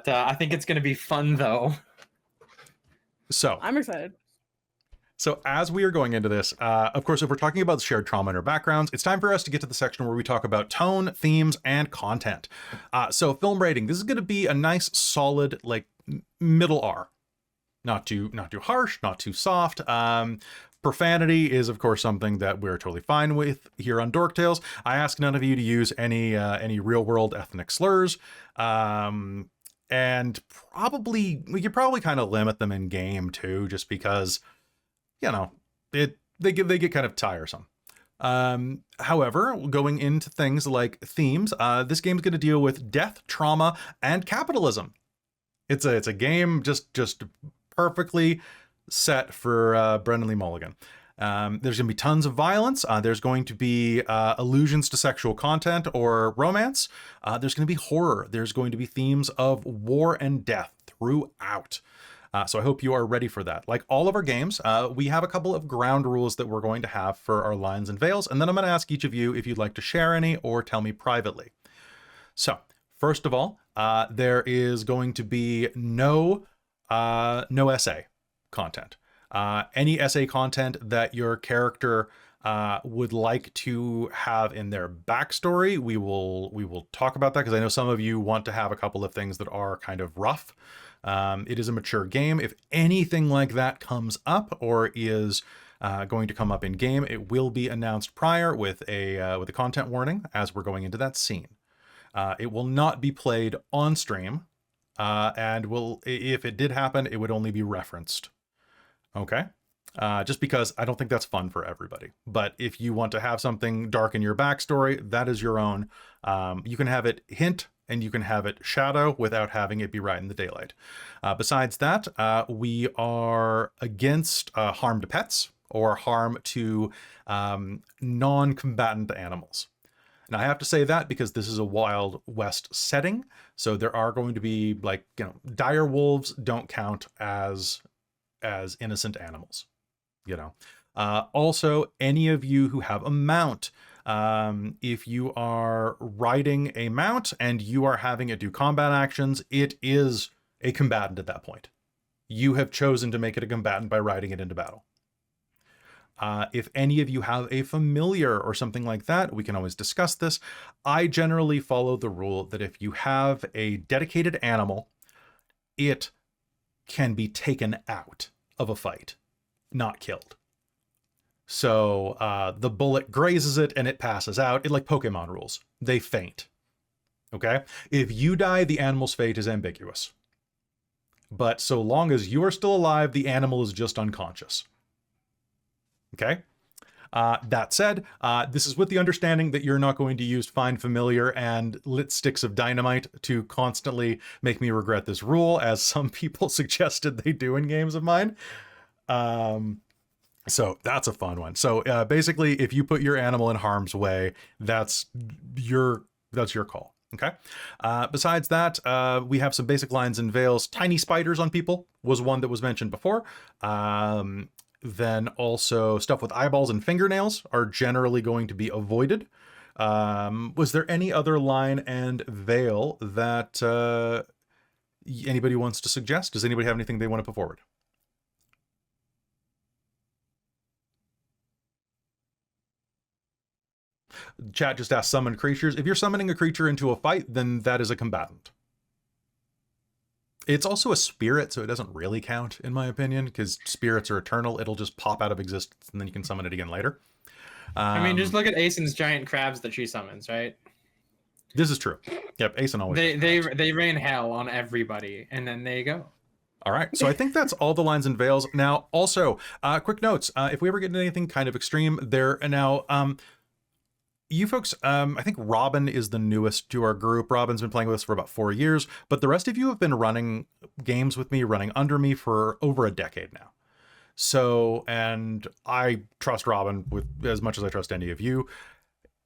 I think it's going to be fun, though. So I'm excited. So as we are going into this, of course, if we're talking about shared trauma in our backgrounds, it's time for us to get to the section where we talk about tone, themes, and content. So film rating, this is going to be a nice, solid, like middle R. Not too harsh, not too soft. Profanity is, of course, something that we're totally fine with here on Dork Tales. I ask none of you to use any real-world ethnic slurs. And probably we could probably kind of limit them in game too, just because, you know, they get kind of tiresome. However, going into things like themes, this game's going to deal with death, trauma, and capitalism. It's a game just perfectly set for Brendan Lee Mulligan. There's going to be tons of violence. There's going to be allusions to sexual content or romance. There's going to be horror. There's going to be themes of war and death throughout. So I hope you are ready for that. Like all of our games, we have a couple of ground rules that we're going to have for our lines and veils, and then I'm going to ask each of you if you'd like to share any or tell me privately. So first of all, there is going to be no essay content. Any essay content that your character would like to have in their backstory, we will talk about that, because I know some of you want to have a couple of things that are kind of rough. It is a mature game. If anything like that comes up or is going to come up in game, it will be announced prior with a content warning as we're going into that scene. It will not be played on stream, and if it did happen, it would only be referenced. Okay, just because I don't think that's fun for everybody. But if you want to have something dark in your backstory, that is your own. You can have it hint and you can have it shadow without having it be right in the daylight. Besides that, we are against harm to pets or harm to non-combatant animals. And I have to say that because this is a Wild West setting. So there are going to be, like, dire wolves don't count as innocent animals, Also, any of you who have a mount, if you are riding a mount and you are having it do combat actions, it is a combatant at that point. You have chosen to make it a combatant by riding it into battle. If any of you have a familiar or something like that, we can always discuss this. I generally follow the rule that if you have a dedicated animal, it can be taken out of a fight, not killed. So the bullet grazes it and it passes out. It like Pokemon rules. They faint. Okay? If you die, the animal's fate is ambiguous. But so long as you are still alive, the animal is just unconscious. Okay? That said, this is with the understanding that you're not going to use Find Familiar and lit sticks of dynamite to constantly make me regret this rule, as some people suggested they do in games of mine. So that's a fun one. So basically, if you put your animal in harm's way, that's your call. Okay. Besides that, we have some basic lines and veils. Tiny spiders on people was one that was mentioned before. Then also stuff with eyeballs and fingernails are generally going to be avoided. Was there any other line and veil that anybody wants to suggest? Does anybody have anything they want to put forward? Chat just asked summon creatures. If you're summoning a creature into a fight, then that is a combatant. It's also a spirit, so it doesn't really count, in my opinion, because spirits are eternal. It'll just pop out of existence, and then you can summon it again later. I mean, just look at Aesen's giant crabs that she summons, right? This is true. Yep, Aeson always. They rain hell on everybody, and then they go. All right, so I think that's all the lines and veils. Now, also, quick notes. If we ever get into anything kind of extreme, you folks, I think Robin is the newest to our group. Robin's been playing with us for about 4 years, but the rest of you have been running games with me, running under me for over a decade now. So, and I trust Robin with as much as I trust any of you.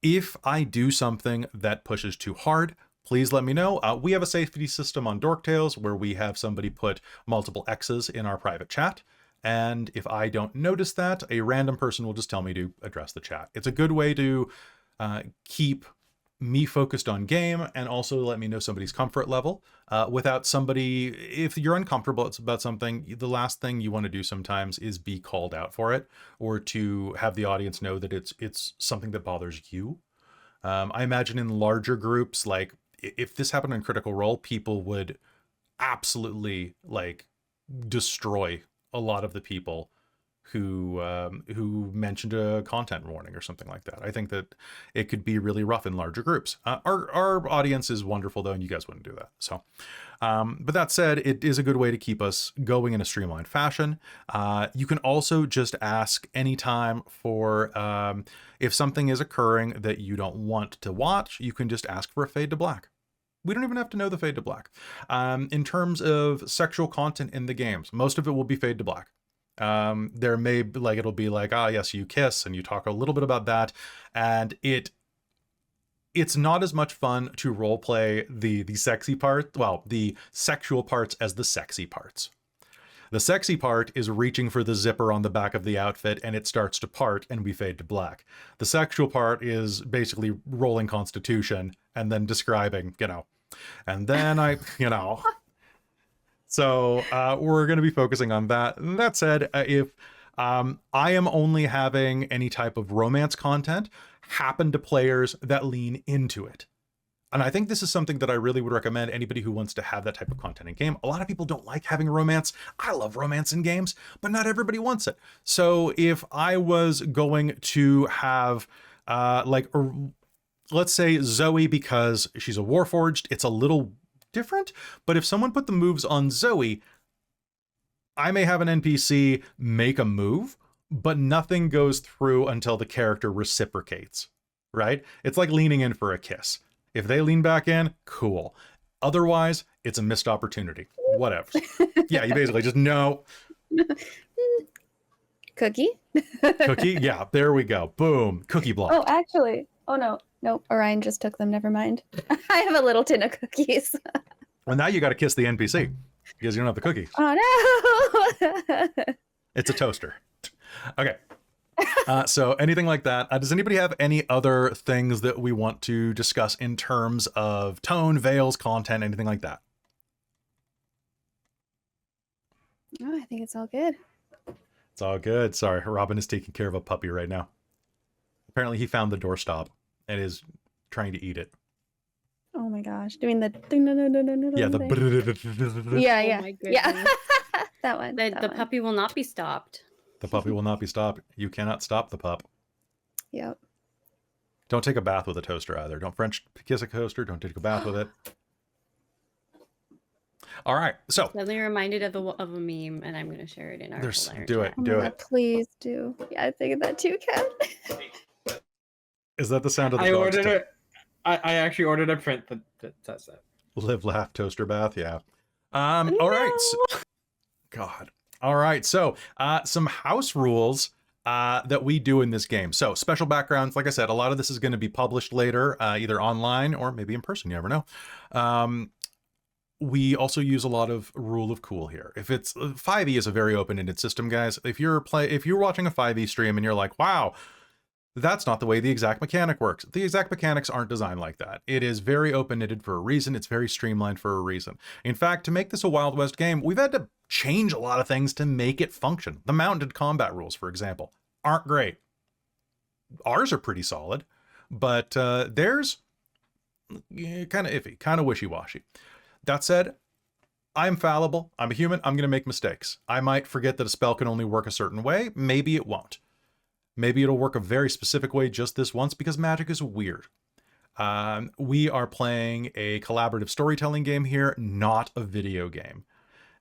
If I do something that pushes too hard, please let me know. We have a safety system on Dork Tales where we have somebody put multiple X's in our private chat. And if I don't notice that, a random person will just tell me to address the chat. It's a good way to keep me focused on game and also let me know somebody's comfort level without somebody. If you're uncomfortable about something, the last thing you want to do sometimes is be called out for it, or to have the audience know that it's something that bothers you. I imagine in larger groups, like if this happened in Critical Role, people would absolutely like destroy a lot of the people who mentioned a content warning or something like that. I think that it could be really rough in larger groups. Our audience is wonderful though, and you guys wouldn't do that. So, but that said, it is a good way to keep us going in a streamlined fashion. You can also just ask anytime for, if something is occurring that you don't want to watch, you can just ask for a fade to black. We don't even have to know the fade to black. In terms of sexual content in the games, most of it will be fade to black. There may be like, it'll be like, yes, you kiss and you talk a little bit about that. And it's not as much fun to role play the sexy part, well, the sexual parts as the sexy parts. The sexy part is reaching for the zipper on the back of the outfit and it starts to part and we fade to black. The sexual part is basically rolling Constitution and then describing, and then So we're going to be focusing on that. That said, if I am only having any type of romance content happen to players that lean into it. And I think this is something that I really would recommend anybody who wants to have that type of content in game. A lot of people don't like having romance. I love romance in games, but not everybody wants it. So if I was going to have let's say Zoe, because she's a Warforged, it's a little different, but if someone put the moves on Zoe, I may have an NPC make a move, but nothing goes through until the character reciprocates, right? It's like leaning in for a kiss. If they lean back in, cool. Otherwise, it's a missed opportunity. Whatever. Yeah, you basically just know. Cookie? Cookie? Yeah, there we go. Boom. Cookie block. Oh, actually. Oh, no. Nope. Orion just took them. Never mind. I have a little tin of cookies. Well, now you got to kiss the NPC because you don't have the cookies. Oh, no. It's a toaster. Okay. So anything like that. Does anybody have any other things that we want to discuss in terms of tone, veils, content, anything like that? Oh, I think it's all good. It's all good. Sorry, Robin is taking care of a puppy right now. Apparently he found the doorstop and is trying to eat it. Oh my gosh. Doing the Yeah, the thing. Yeah. Oh my Yeah. goodness. That one. The that one. puppy will not be stopped. The puppy will not be stopped. You cannot stop the pup. Yep. Don't take a bath with a toaster either. Don't French kiss a toaster. Don't take a bath with it. All right, so Suddenly reminded of a meme, and I'm going to share it in our there's ColdIron do chat. it, Oh my do God, it. please do. Yeah, I figured that too, Kat. Is that the sound of the I dogs? ordered it. I actually ordered a print that says that. Live, laugh, toaster bath. Yeah. All right. No. God. All right. So, some house rules that we do in this game. So, special backgrounds. Like I said, a lot of this is going to be published later, either online or maybe in person. You never know. We also use a lot of rule of cool here. If it's 5e is a very open-ended system, guys. If you're watching a 5e stream and you're like, wow, that's not the way the exact mechanic works. The exact mechanics aren't designed like that. It is very open-ended for a reason. It's very streamlined for a reason. In fact, to make this a Wild West game, we've had to change a lot of things to make it function. The mounted combat rules, for example, aren't great. Ours are pretty solid, but theirs, kind of iffy, kind of wishy-washy. That said, I'm fallible. I'm a human. I'm going to make mistakes. I might forget that a spell can only work a certain way. Maybe it won't. Maybe it'll work a very specific way just this once because magic is weird. We are playing a collaborative storytelling game here, not a video game.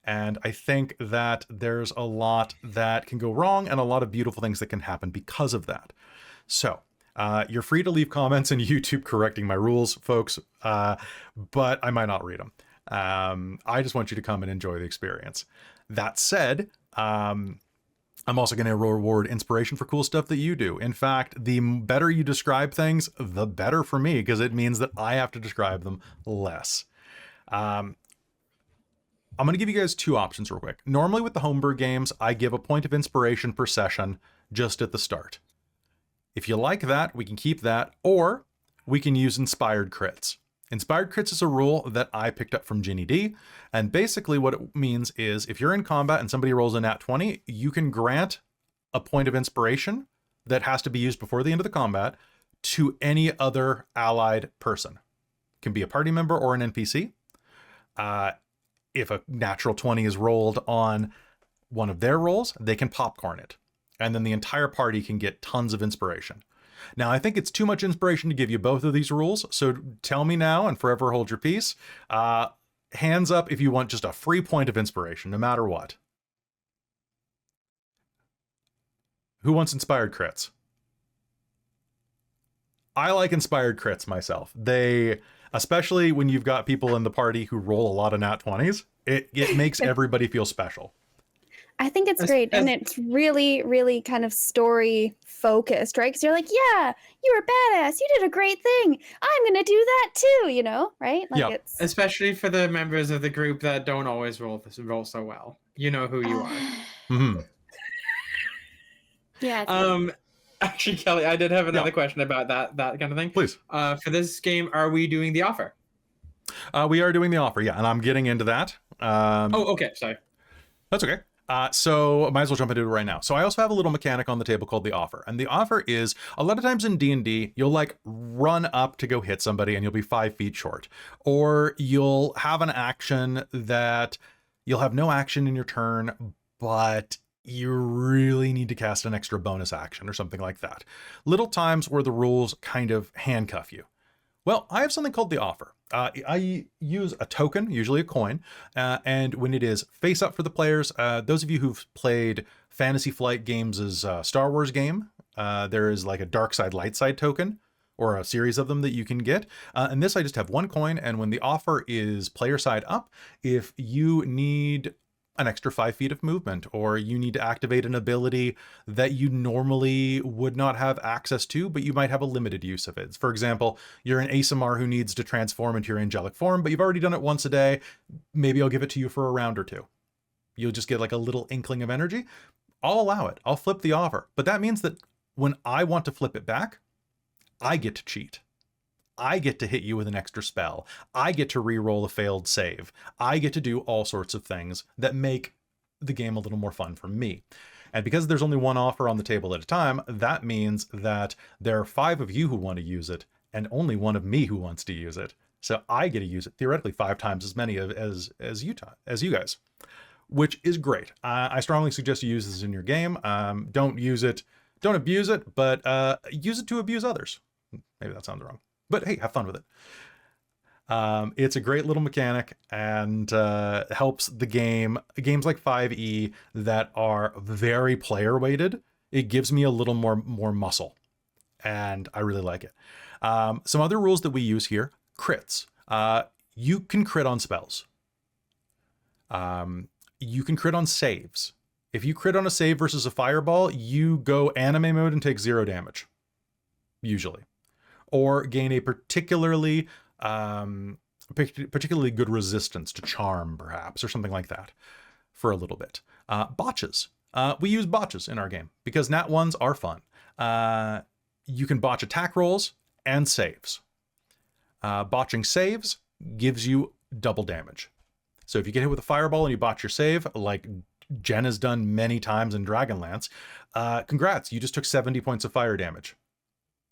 And I think that there's a lot that can go wrong and a lot of beautiful things that can happen because of that. So, you're free to leave comments in YouTube correcting my rules, folks, but I might not read them. I just want you to come and enjoy the experience. That said, I'm also going to reward inspiration for cool stuff that you do. In fact, the better you describe things, the better for me, because it means that I have to describe them less. I'm going to give you guys two options real quick. Normally with the homebrew games, I give a point of inspiration per session just at the start. If you like that, we can keep that, or we can use inspired crits. Inspired crits is a rule that I picked up from Ginny D, and basically what it means is if you're in combat and somebody rolls a nat 20, you can grant a point of inspiration that has to be used before the end of the combat to any other allied person. It can be a party member or an NPC. If a natural 20 is rolled on one of their rolls, they can popcorn it, and then the entire party can get tons of inspiration. Now, I think it's too much inspiration to give you both of these rules, so tell me now and forever hold your peace. Hands up if you want just a free point of inspiration, no matter what. Who wants inspired crits? I like inspired crits myself. They, especially when you've got people in the party who roll a lot of nat 20s, it makes everybody feel special. I think it's great, and it's really, really kind of story focused, right? Because you're like, yeah, you were badass, you did a great thing. I'm gonna do that too, you know, right? Like it's especially for the members of the group that don't always roll so well. You know who you are. Mm-hmm. Yeah. Actually, Kelly, I did have another question about that kind of thing. Please. For this game, are we doing the offer? We are doing the offer, yeah, and I'm getting into that. Okay, sorry. That's okay. So might as well jump into it right now. So I also have a little mechanic on the table called the offer. And the offer is, a lot of times in D&D, you'll like run up to go hit somebody and you'll be 5 feet short. Or you'll have an action that you'll have no action in your turn, but you really need to cast an extra bonus action or something like that. Little times where the rules kind of handcuff you. Well, I have something called the offer. I use a token, usually a coin, and when it is face up for the players, those of you who've played Fantasy Flight Games' Star Wars game, there is like a dark side, light side token, or a series of them that you can get. And this, I just have one coin, and when the offer is player side up, if you need an extra 5 feet of movement, or you need to activate an ability that you normally would not have access to, but you might have a limited use of it. For example, you're an ASMR who needs to transform into your angelic form, but you've already done it once a day. Maybe I'll give it to you for a round or two. You'll just get like a little inkling of energy. I'll allow it. I'll flip the offer. But that means that when I want to flip it back, I get to cheat. I get to hit you with an extra spell. I get to re-roll a failed save. I get to do all sorts of things that make the game a little more fun for me. And because there's only one offer on the table at a time, that means that there are 5 of you who want to use it and only 1 of me who wants to use it. So I get to use it theoretically 5 times as many as you guys, which is great. I strongly suggest you use this in your game. Don't use it, don't abuse it, but use it to abuse others. Maybe that sounds wrong. But hey, have fun with it. It's a great little mechanic and helps the game. Games like 5e that are very player weighted, it gives me a little more muscle, and I really like it. Some other rules that we use here: crits. You can crit on spells. You can crit on saves. If you crit on a save versus a fireball, you go anime mode and take 0 damage, usually, or gain a particularly good resistance to charm, perhaps, or something like that for a little bit. Botches. We use botches in our game because nat ones are fun. You can botch attack rolls and saves. Botching saves gives you double damage. So if you get hit with a fireball and you botch your save, like Jen has done many times in Dragonlance, congrats, you just took 70 points of fire damage.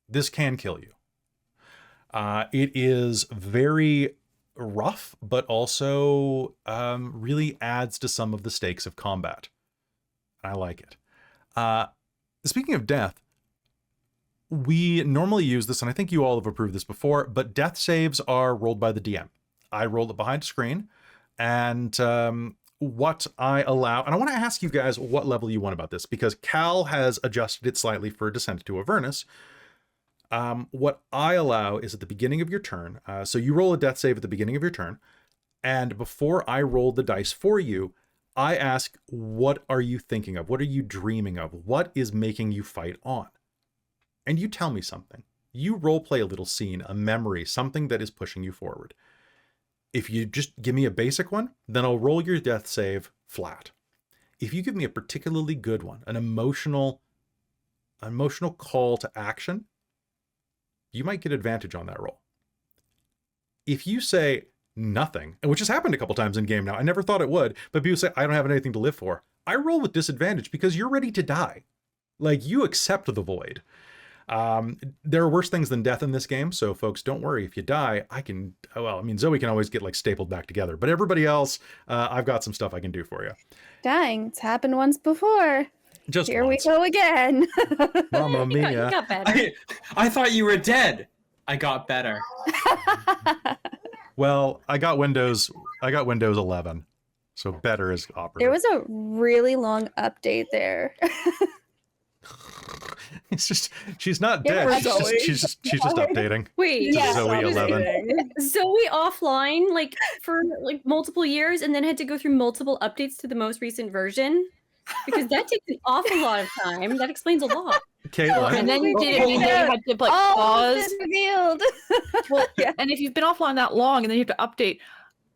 This can kill you. It is very rough, but also really adds to some of the stakes of combat. I like it. Speaking of death, we normally use this, and I think you all have approved this before, but death saves are rolled by the DM. I roll it behind a screen, and what I allow, and I want to ask you guys what level you want about this, because Cal has adjusted it slightly for Descent to Avernus. What I allow is at the beginning of your turn, so you roll a death save at the beginning of your turn, and before I roll the dice for you, I ask, what are you thinking of? What are you dreaming of? What is making you fight on? And you tell me something. You roleplay a little scene, a memory, something that is pushing you forward. If you just give me a basic one, then I'll roll your death save flat. If you give me a particularly good one, an emotional call to action, you might get advantage on that roll. If you say nothing, which has happened a couple times in game now, I never thought it would, but people say, I don't have anything to live for, I roll with disadvantage because you're ready to die. Like, you accept the void. There are worse things than death in this game, so folks, don't worry. If you die, Zoe can always get like stapled back together, but everybody else, I've got some stuff I can do for you. Dying. It's happened once before. Just Here once. we go again. Mamma You mia. got better. I thought you were dead. I got better. Well, I got Windows 11, so better is operative. There was a really long update there. It's just, she's not Yeah, dead. Zoe. She's just updating. Wait, Yeah. Zoe 11. Zoe offline like for like multiple years and then had to go through multiple updates to the most recent version? Because that takes an awful lot of time. That explains a lot. Caitlin. And then you did it mean that you had to like All pause. been revealed. Well, and if you've been offline that long and then you have to update,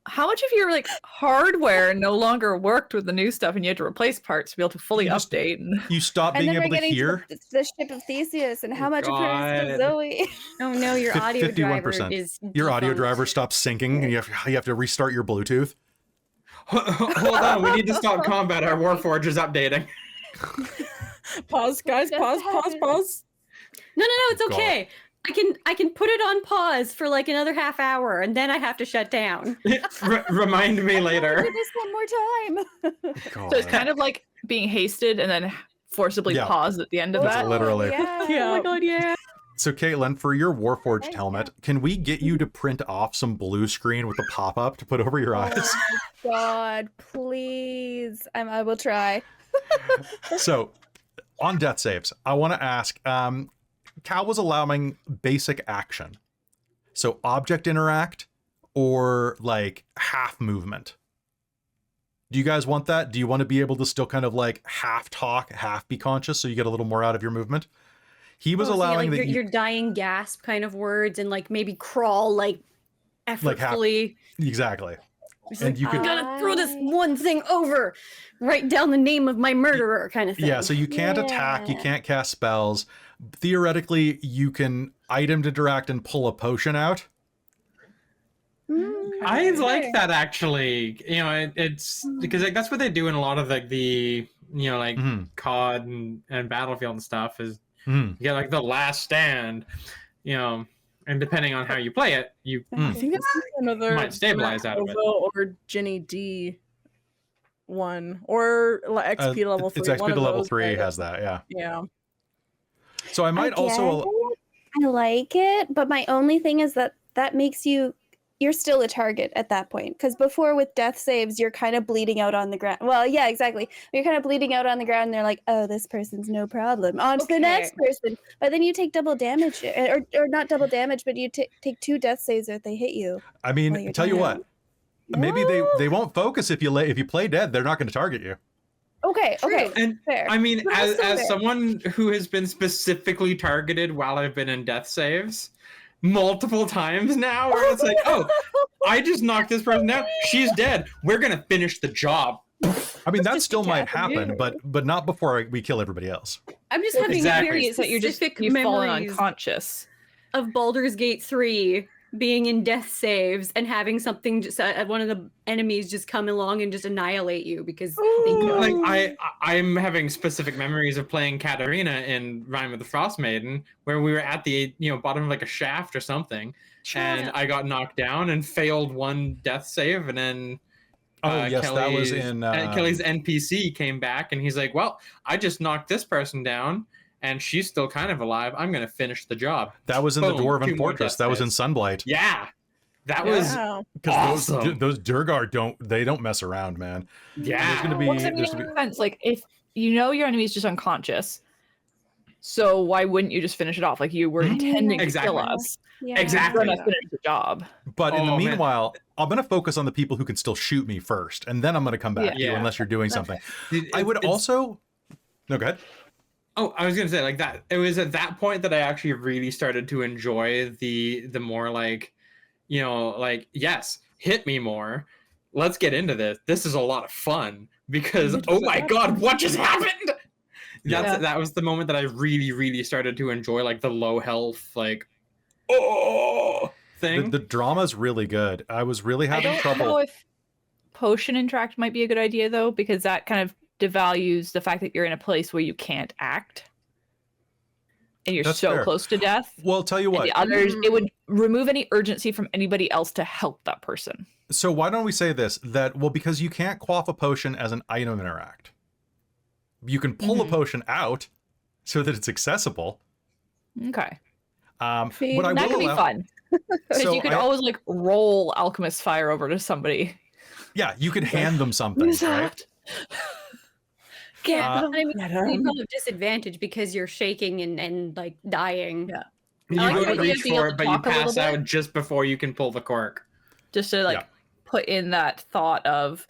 how much of your like hardware no longer worked with the new stuff and you had to replace parts to be able to fully You just- update? And You stop And being then we're able to getting hear. to the ship of Theseus and how much appears to God. Zoe. Oh no, your audio driver 51%. is Your audio defunct. driver stops syncing and you have to restart your Bluetooth. Hold on, we need to stop combat. Our Warforge is updating. Pause, guys. Just Pause. happened. No, it's God. okay. I can put it on pause for like another half hour and then I have to shut down. Remind me later. Do this one more time. so it's kind of like being hasted and then forcibly Yeah. paused at the end of That's that. literally. Yeah. Oh my god, yeah. So Caitlin, for your Warforged Thank helmet, can we get you to print off some blue screen with a pop-up to put over your eyes? Oh my God, please. I will try. So, on death saves, I want to ask, Cal was allowing basic action. So object interact or like half movement. Do you guys want that? Do you want to be able to still kind of like half talk, half be conscious so you get a little more out of your movement? He was allowing like that your dying gasp kind of words and like maybe crawl like effortfully. exactly. It's and like, you I could- gotta throw this one thing over, write down the name of my murderer kind of thing. Yeah, so you can't attack, you Yeah. can't cast spells. Theoretically, you can item interact and pull a potion out. I like that actually. You know, it's because like, that's what they do in a lot of like the like Mhm. COD and Battlefield and stuff is Mhm. you get like the last stand, and depending on how you play it, you I think it's another Might stabilize out of it. Ovo or Ginny D one or XP level 3. It's XP one to of level those, 3 but- has that, yeah. Yeah. So I might also... I like it, but my only thing is that makes you you're still a target at that point. Because before with death saves, you're kind of bleeding out on the ground. Well, yeah, exactly. You're kind of bleeding out on the ground, and they're like, "Oh, this person's no problem." On to the next person. But then you take double damage, or not double damage, but you take 2 death saves if they hit you. I mean, tell you what, maybe they won't focus if you play dead. They're not going to target you. Okay, okay, And fair. I mean, But as also fair. someone who has been specifically targeted while I've been in death saves multiple times now, where it's like, oh, I just knocked this person down. She's dead. We're gonna finish the job. I mean, that still might happen, but not before we kill everybody else. I'm just having Exactly. very Is that you're just specific you've fallen memories unconscious. of Baldur's Gate 3 being in death saves and having something just one of the enemies just come along and just annihilate you because they could. Like I'm having specific memories of playing Katrina in Rime of the Frost Maiden, where we were at the bottom of like a shaft or something, and I got knocked down and failed one death save, and then Yes, that was in Kelly's NPC came back and he's like, "Well, I just knocked this person down, and she's still kind of alive. I'm gonna finish the job." That was in the Boom, Dwarven 2 more Fortress. death That was in saves. Sunblight. Yeah, that was Because awesome. those Durgar don't mess around, man. Yeah. There's gonna be, Well, 'cause I mean, there's it gonna makes sense. Like, if you know your enemy's just unconscious, so why wouldn't you just finish it off? Like, you were intending to kill Exactly. us. Yeah. Exactly. You're gonna finish the job. But in the Oh, man. meanwhile, I'm going to focus on the people who can still shoot me first, and then I'm going to come back to you Yeah. unless you're doing something. It- I would it's- also... No, go ahead. Oh, I was gonna say like that. It was at that point that I actually really started to enjoy the more like, like, yes, hit me more. Let's get into this. This is a lot of fun because oh my god, what just happened? Yeah. That was the moment that I really, really started to enjoy like the low health like thing. The drama's really good. I was really I having don't trouble. know if potion interact might be a good idea though, because that kind of devalues the fact that you're in a place where you can't act, and you're That's so fair. close to death. Well, tell you And what. the others, it would remove any urgency from anybody else to help that person. So why don't we say this? Because you can't quaff a potion as an item interact. You can pull a potion out so that it's accessible. Okay, What I that will could be allow, fun. Because So you could I- always like roll alchemist fire over to somebody. yeah, you could hand them something, right? I mean, Get you 'em. have a disadvantage because you're shaking and like dying. Yeah. You I like go the to idea of reach being for able it, to but you talk a little pass bit. out just before you can pull the cork. Just to like Yeah. put in that thought of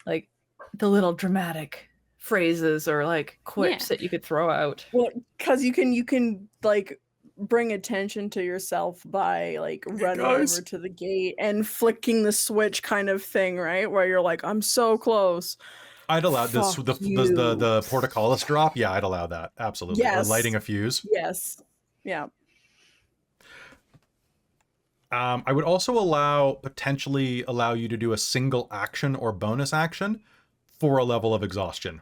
like the little dramatic phrases or like quips that you could throw out. Well, because you can like bring attention to yourself by like running guys. over to the gate and flicking the switch kind of thing, right? Where you're like, I'm so close. I'd allow this Fuck the you. portcullis drop. Yeah, I'd allow that. Absolutely. Or Yes. lighting a fuse. Yes. Yeah. I would also potentially allow you to do a single action or bonus action for a level of exhaustion.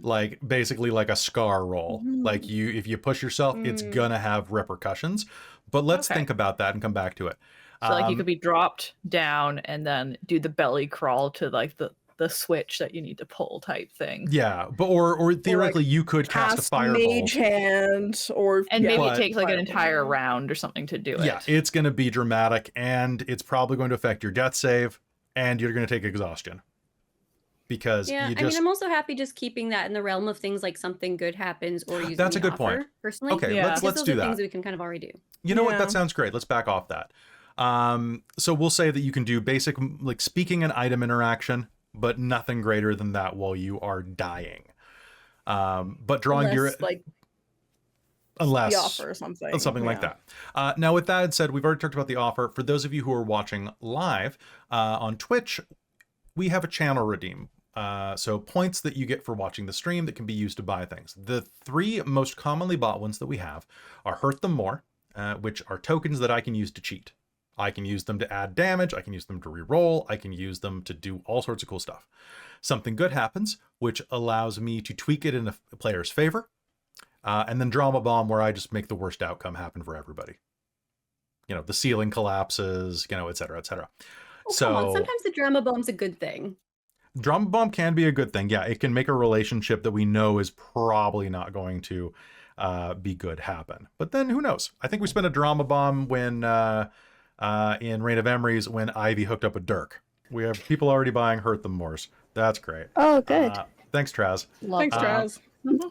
Like basically like a scar roll. Like if you push yourself, it's gonna have repercussions. But let's Okay. think about that and come back to it. So like you could be dropped down and then do the belly crawl to like the switch that you need to pull type thing. Yeah, but or theoretically you could cast a fireball. mage hand or And maybe But- it takes like an fireball. entire round or something to do it. Yeah, it's going to be dramatic, and it's probably going to affect your death save, and you're going to take exhaustion. Because Yeah, you I mean, just... I'm also happy just keeping that in the realm of things like something good happens or using That's a the good point. offer, personally. Okay, Yeah. let's Because those do are that. things that we can kind of already do. You know what? That Yeah. sounds great. Let's back off that. So we'll say that you can do basic, like speaking an item interaction, but nothing greater than that while you are dying. But drawing unless, your... like Unless... the offer or something. Something like Yeah. that. Now, with that said, we've already talked about the offer. For those of you who are watching live on Twitch, we have a channel redeem. So points that you get for watching the stream that can be used to buy things. The 3 most commonly bought ones that we have are Hurt Them More, which are tokens that I can use to cheat. I can use them to add damage. I can use them to reroll. I can use them to do all sorts of cool stuff. Something Good Happens, which allows me to tweak it in a player's favor. And then Drama Bomb, where I just make the worst outcome happen for everybody. You know, the ceiling collapses, et cetera, et cetera. Oh, So come on. Sometimes the drama bomb's a good thing. Drama Bomb can be a good thing. Yeah, it can make a relationship that we know is probably not going to be good happen. But then who knows? I think we spent a drama bomb when in Reign of Emeries when Ivy hooked up with Dirk. We have people already buying Hurt Them Moors. That's great. Oh, good. Thanks, Traz. Thanks, Traz.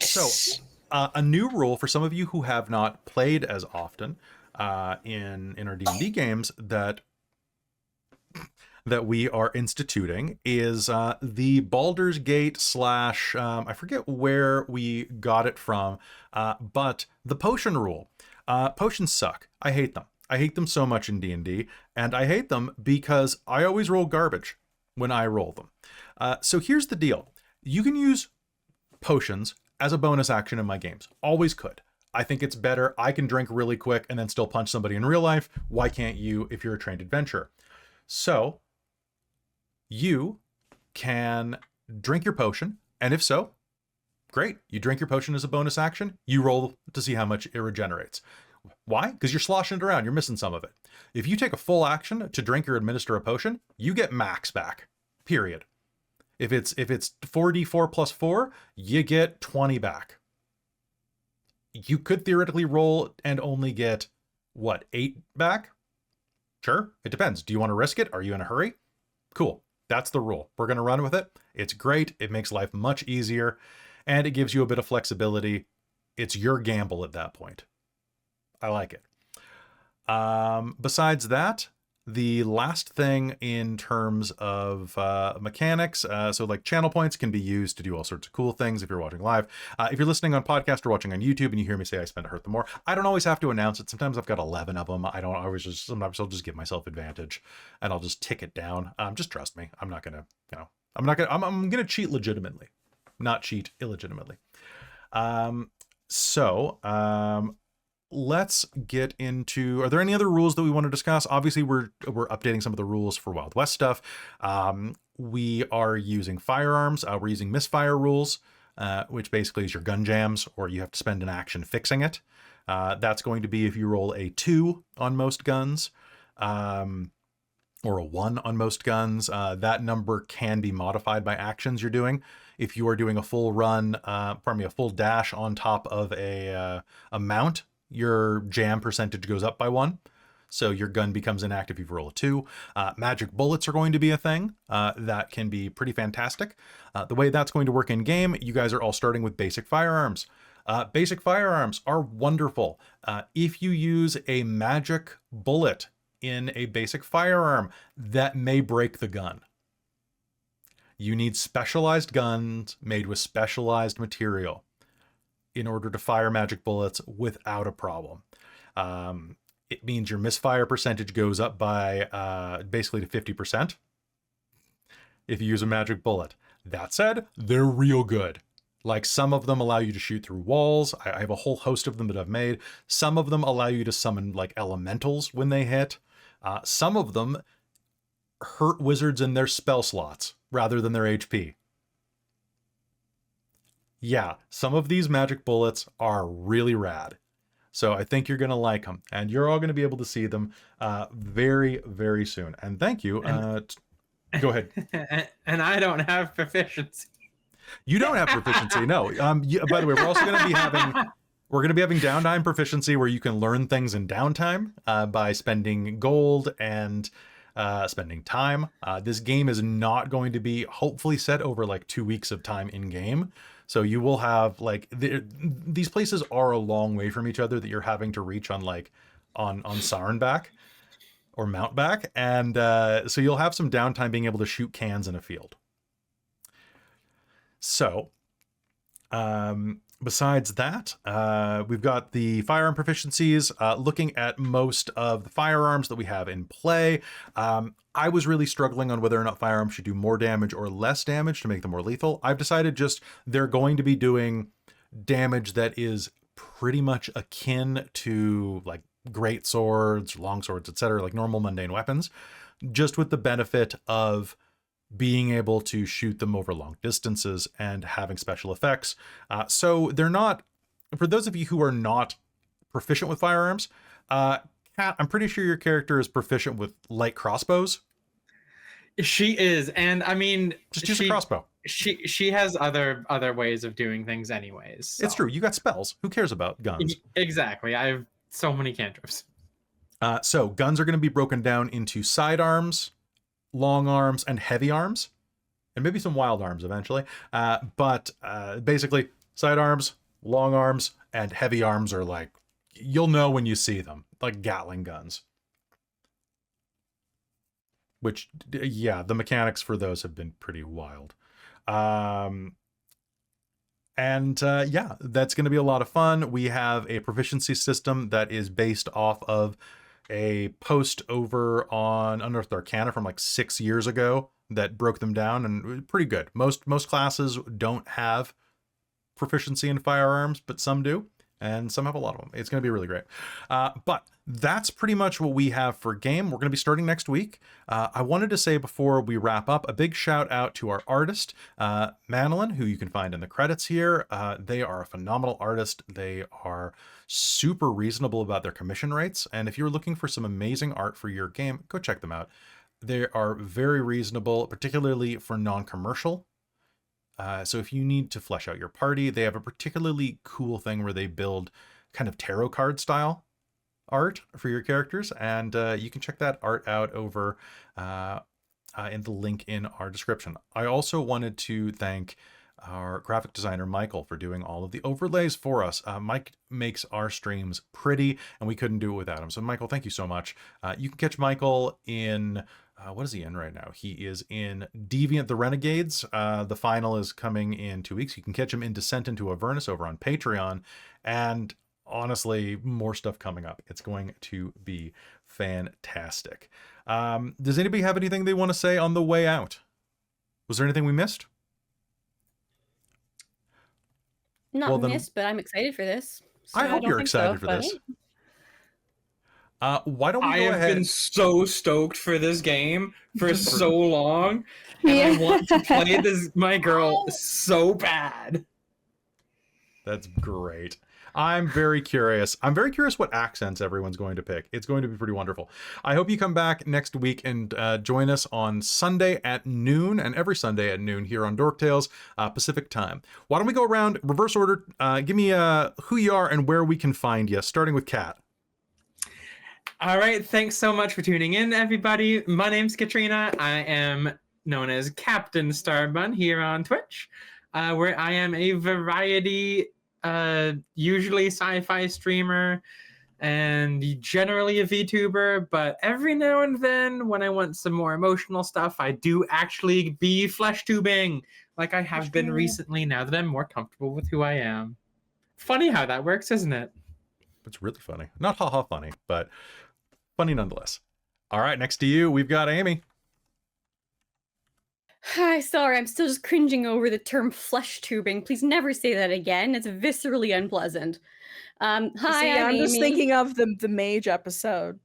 So, a new rule for some of you who have not played as often in our D&D games that we are instituting is the Baldur's Gate / I forget where we got it from, but the potion rule. Potions suck. I hate them. I hate them so much in D&D, and I hate them because I always roll garbage when I roll them. So here's the deal. You can use potions as a bonus action in my games. Always could. I think it's better. I can drink really quick and then still punch somebody in real life. Why can't you if you're a trained adventurer? So you can drink your potion, and if so, great. You drink your potion as a bonus action. You roll to see how much it regenerates. Why? Because you're sloshing it around. You're missing some of it. If you take a full action to drink or administer a potion, you get max back. Period. If it's 4d4 plus 4, you get 20 back. You could theoretically roll and only get, what, 8 back? Sure, it depends. Do you want to risk it? Are you in a hurry? Cool. That's the rule. We're going to run with it. It's great. It makes life much easier, and it gives you a bit of flexibility. It's your gamble at that point. I like it. Besides that, the last thing in terms of mechanics, so like channel points can be used to do all sorts of cool things if you're watching live. If you're listening on podcast or watching on YouTube and you hear me say I spent Hurt Them More, I don't always have to announce it. Sometimes I've got 11 of them. I don't always just, sometimes I'll just give myself advantage and I'll just tick it down. Just trust me. I'm not going to, I'm going to cheat legitimately, not cheat illegitimately. Let's get into, are there any other rules that we want to discuss? Obviously, we're updating some of the rules for Wild West stuff. We are using firearms. We're using misfire rules, which basically is your gun jams, or you have to spend an action fixing it. That's going to be if you roll a 2 on most guns, or a 1 on most guns. That number can be modified by actions you're doing. If you are doing a full run, a full dash on top of a mount, your jam percentage goes up by 1. So your gun becomes inactive if you roll a 2. Magic bullets are going to be a thing that can be pretty fantastic. The way that's going to work in game, you guys are all starting with basic firearms. Basic firearms are wonderful. If you use a magic bullet in a basic firearm, that may break the gun. You need specialized guns made with specialized material in order to fire magic bullets without a problem. It means your misfire percentage goes up by basically to 50% if you use a magic bullet. That said, they're real good. Like, some of them allow you to shoot through walls. I have a whole host of them that I've made. Some of them allow you to summon like elementals when they hit. Some of them hurt wizards in their spell slots rather than their HP. Yeah, some of these magic bullets are really rad. So I think you're going to like them, and you're all going to be able to see them very, very soon. And thank you. Go ahead. And I don't have proficiency. You don't have proficiency, no. By the way, we're also going to be having downtime proficiency, where you can learn things in downtime by spending gold and spending time. This game is not going to be hopefully set over like 2 weeks of time in game. So you will have like these places are a long way from each other that you're having to reach on Sarenback or Mountback, and so you'll have some downtime being able to shoot cans in a field. So besides that, we've got the firearm proficiencies. Looking at most of the firearms that we have in play, I was really struggling on whether or not firearms should do more damage or less damage to make them more lethal. I've decided just they're going to be doing damage that is pretty much akin to like great swords, long swords, etc., like normal mundane weapons, just with the benefit of being able to shoot them over long distances and having special effects. So they're not, for those of you who are not proficient with firearms, Kat, I'm pretty sure your character is proficient with light crossbows. She is, and I mean, Just use a crossbow. She has other ways of doing things, anyways. It's so. true. You got spells. Who cares about guns? Exactly. I have so many cantrips. So guns are going to be broken down into sidearms, long arms, and heavy arms, and maybe some wild arms eventually. But basically, sidearms, long arms, and heavy arms are like, you'll know when you see them, like Gatling guns. Which, yeah, the mechanics for those have been pretty wild. Yeah, that's going to be a lot of fun. We have a proficiency system that is based off of a post over on Unearthed Arcana from like 6 years ago that broke them down, and pretty good. Most classes don't have proficiency in firearms, but some do, and some have a lot of them. It's going to be really great. But that's pretty much what we have for game. We're going to be starting next week. I wanted to say before we wrap up, a big shout out to our artist, Manilyn, who you can find in the credits here. They are a phenomenal artist. They are super reasonable about their commission rates. And if you're looking for some amazing art for your game, go check them out. They are very reasonable, particularly for non-commercial. So if you need to flesh out your party, they have a particularly cool thing where they build kind of tarot card style art for your characters, and you can check that art out over in the link in our description. I also wanted to thank our graphic designer Michael for doing all of the overlays for us. Mike makes our streams pretty, and we couldn't do it without him. So Michael, thank you so much. You can catch Michael in what is he in right now? He is in Deviant the Renegades. The final is coming in 2 weeks. You can catch him in Descent into Avernus over on Patreon, and honestly, more stuff coming up. It's going to be fantastic. Does anybody have anything they want to say on the way out? Was there anything we missed? Not missed, but I'm excited for this. I hope you're excited for this. Why don't we go ahead? I have been so stoked for this game for so long, and I want to play this my girl so bad. That's great. I'm very curious. I'm very curious what accents everyone's going to pick. It's going to be pretty wonderful. I hope you come back next week and join us on Sunday at noon, and every Sunday at noon here on Dork Tales Pacific time. Why don't we go around reverse order? Give me who you are and where we can find you, starting with Kat. All right, thanks so much for tuning in, everybody. My name's Katrina. I am known as Captain Starbun here on Twitch, where I am a variety, usually sci-fi streamer and generally a VTuber, but every now and then when I want some more emotional stuff, I do actually be flesh tubing, like I have been recently now that I'm more comfortable with who I am. Funny how that works, isn't it? It's really funny. Not haha funny, but funny nonetheless. All right, next to you, we've got Amy. Hi, sorry, I'm still just cringing over the term flesh tubing. Please never say that again. It's viscerally unpleasant. Hi, I'm just Amy. thinking of the mage episode.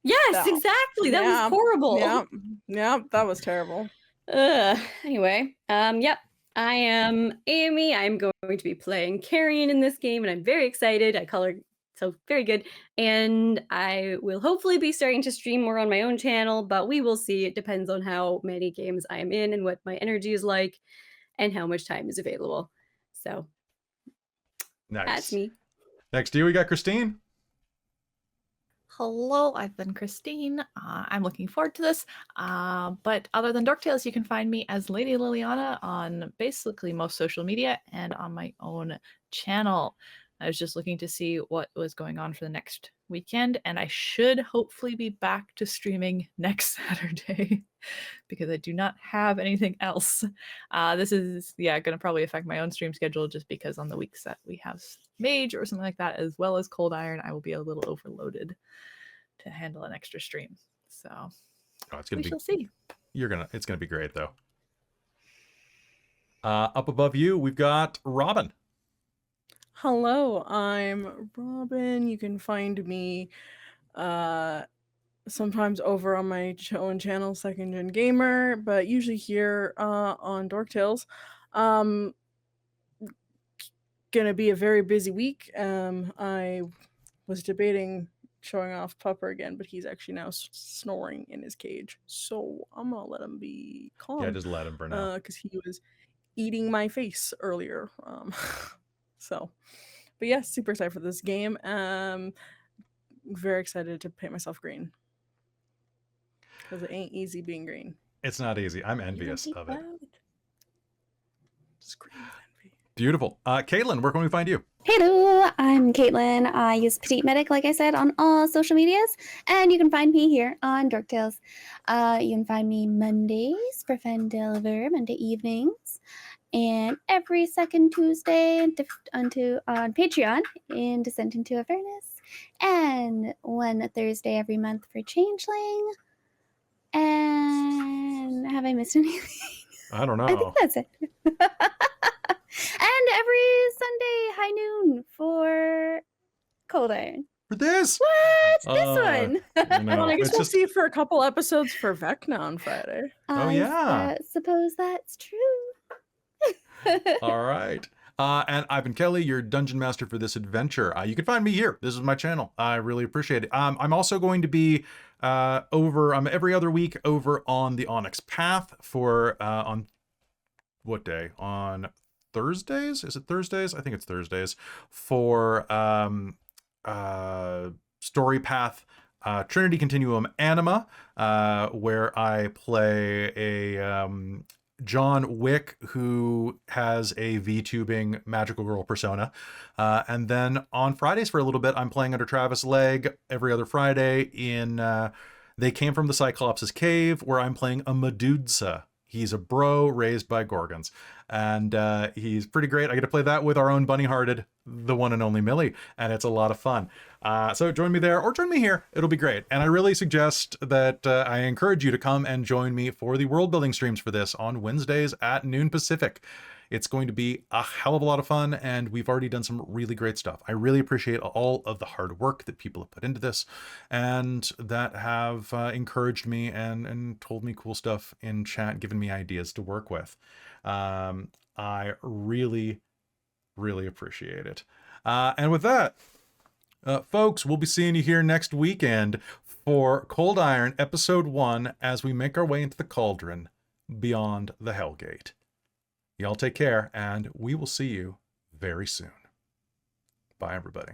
Yes, exactly. That was horrible. Yeah, that was terrible. Anyway, yep. I am Amy. I'm going to be playing Carrion in this game, and I'm very excited. I color so very good. And I will hopefully be starting to stream more on my own channel, but we will see. It depends on how many games I am in and what my energy is like and how much time is available. So nice. That's me. Next to you, we got Christine. Hello, I've been Christine. I'm looking forward to this. But other than Dork Tales, you can find me as Lady Liliana on basically most social media and on my own channel. I was just looking to see what was going on for the next weekend, and I should hopefully be back to streaming next Saturday because I do not have anything else. This is, going to probably affect my own stream schedule just because on the weeks that we have Mage or something like that, as well as ColdIron, I will be a little overloaded to handle an extra stream. So we shall see. It's gonna be great though. Up above you, we've got Robin. Hello, I'm Robin. You can find me sometimes over on my own channel, Second Gen Gamer, but usually here on Dork Tales. Gonna be a very busy week. I was debating showing off Pupper again, but he's actually now snoring in his cage. So I'm gonna let him be calm. Yeah, just let him for now. Because he was eating my face earlier. So, but yeah, super excited for this game. Very excited to paint myself green because it ain't easy being green. It's not easy. I'm envious of it. Just green with envy. Beautiful. Caitlan, where can we find you? Hello, I'm Caitlan. I use Petite Medic, like I said, on all social medias, and you can find me here on Dork Tales. You can find me Mondays for Fandeliver, Monday evenings, and every second Tuesday on Patreon in Descent into Avernus, and one Thursday every month for Changeling. And have I missed anything? I don't know. I think that's it. And every Sunday high noon for ColdIron. For this? What? This one? Well, I guess it's we'll just- see for a couple episodes for Vecna on Friday. Oh, yeah. I suppose that's true. All right. And I've been Kelly, your dungeon master for this adventure. You can find me here. This is my channel. I really appreciate it. I'm also going to be over every other week over on the Onyx Path for on what day? On Thursdays? Is it Thursdays? I think it's Thursdays for Story Path Trinity Continuum Anima, where I play a John Wick who has a VTubing magical girl persona. And then on Fridays for a little bit, I'm playing under Travis Legg every other Friday in They Came from the Cyclops' Cave, where I'm playing a Medusa. He's a bro raised by Gorgons. And he's pretty great. I get to play that with our own bunny-hearted, the one and only Millie, and it's a lot of fun. So join me there or join me here. It'll be great. And I really suggest that I encourage you to come and join me for the world building streams for this on Wednesdays at noon Pacific. It's going to be a hell of a lot of fun, and we've already done some really great stuff. I really appreciate all of the hard work that people have put into this and that have encouraged me and told me cool stuff in chat, given me ideas to work with. I really, really appreciate it. And with that, folks, we'll be seeing you here next weekend for ColdIron Episode 1 as we make our way into the cauldron beyond the Hellgate. Y'all take care, and we will see you very soon. Bye, everybody.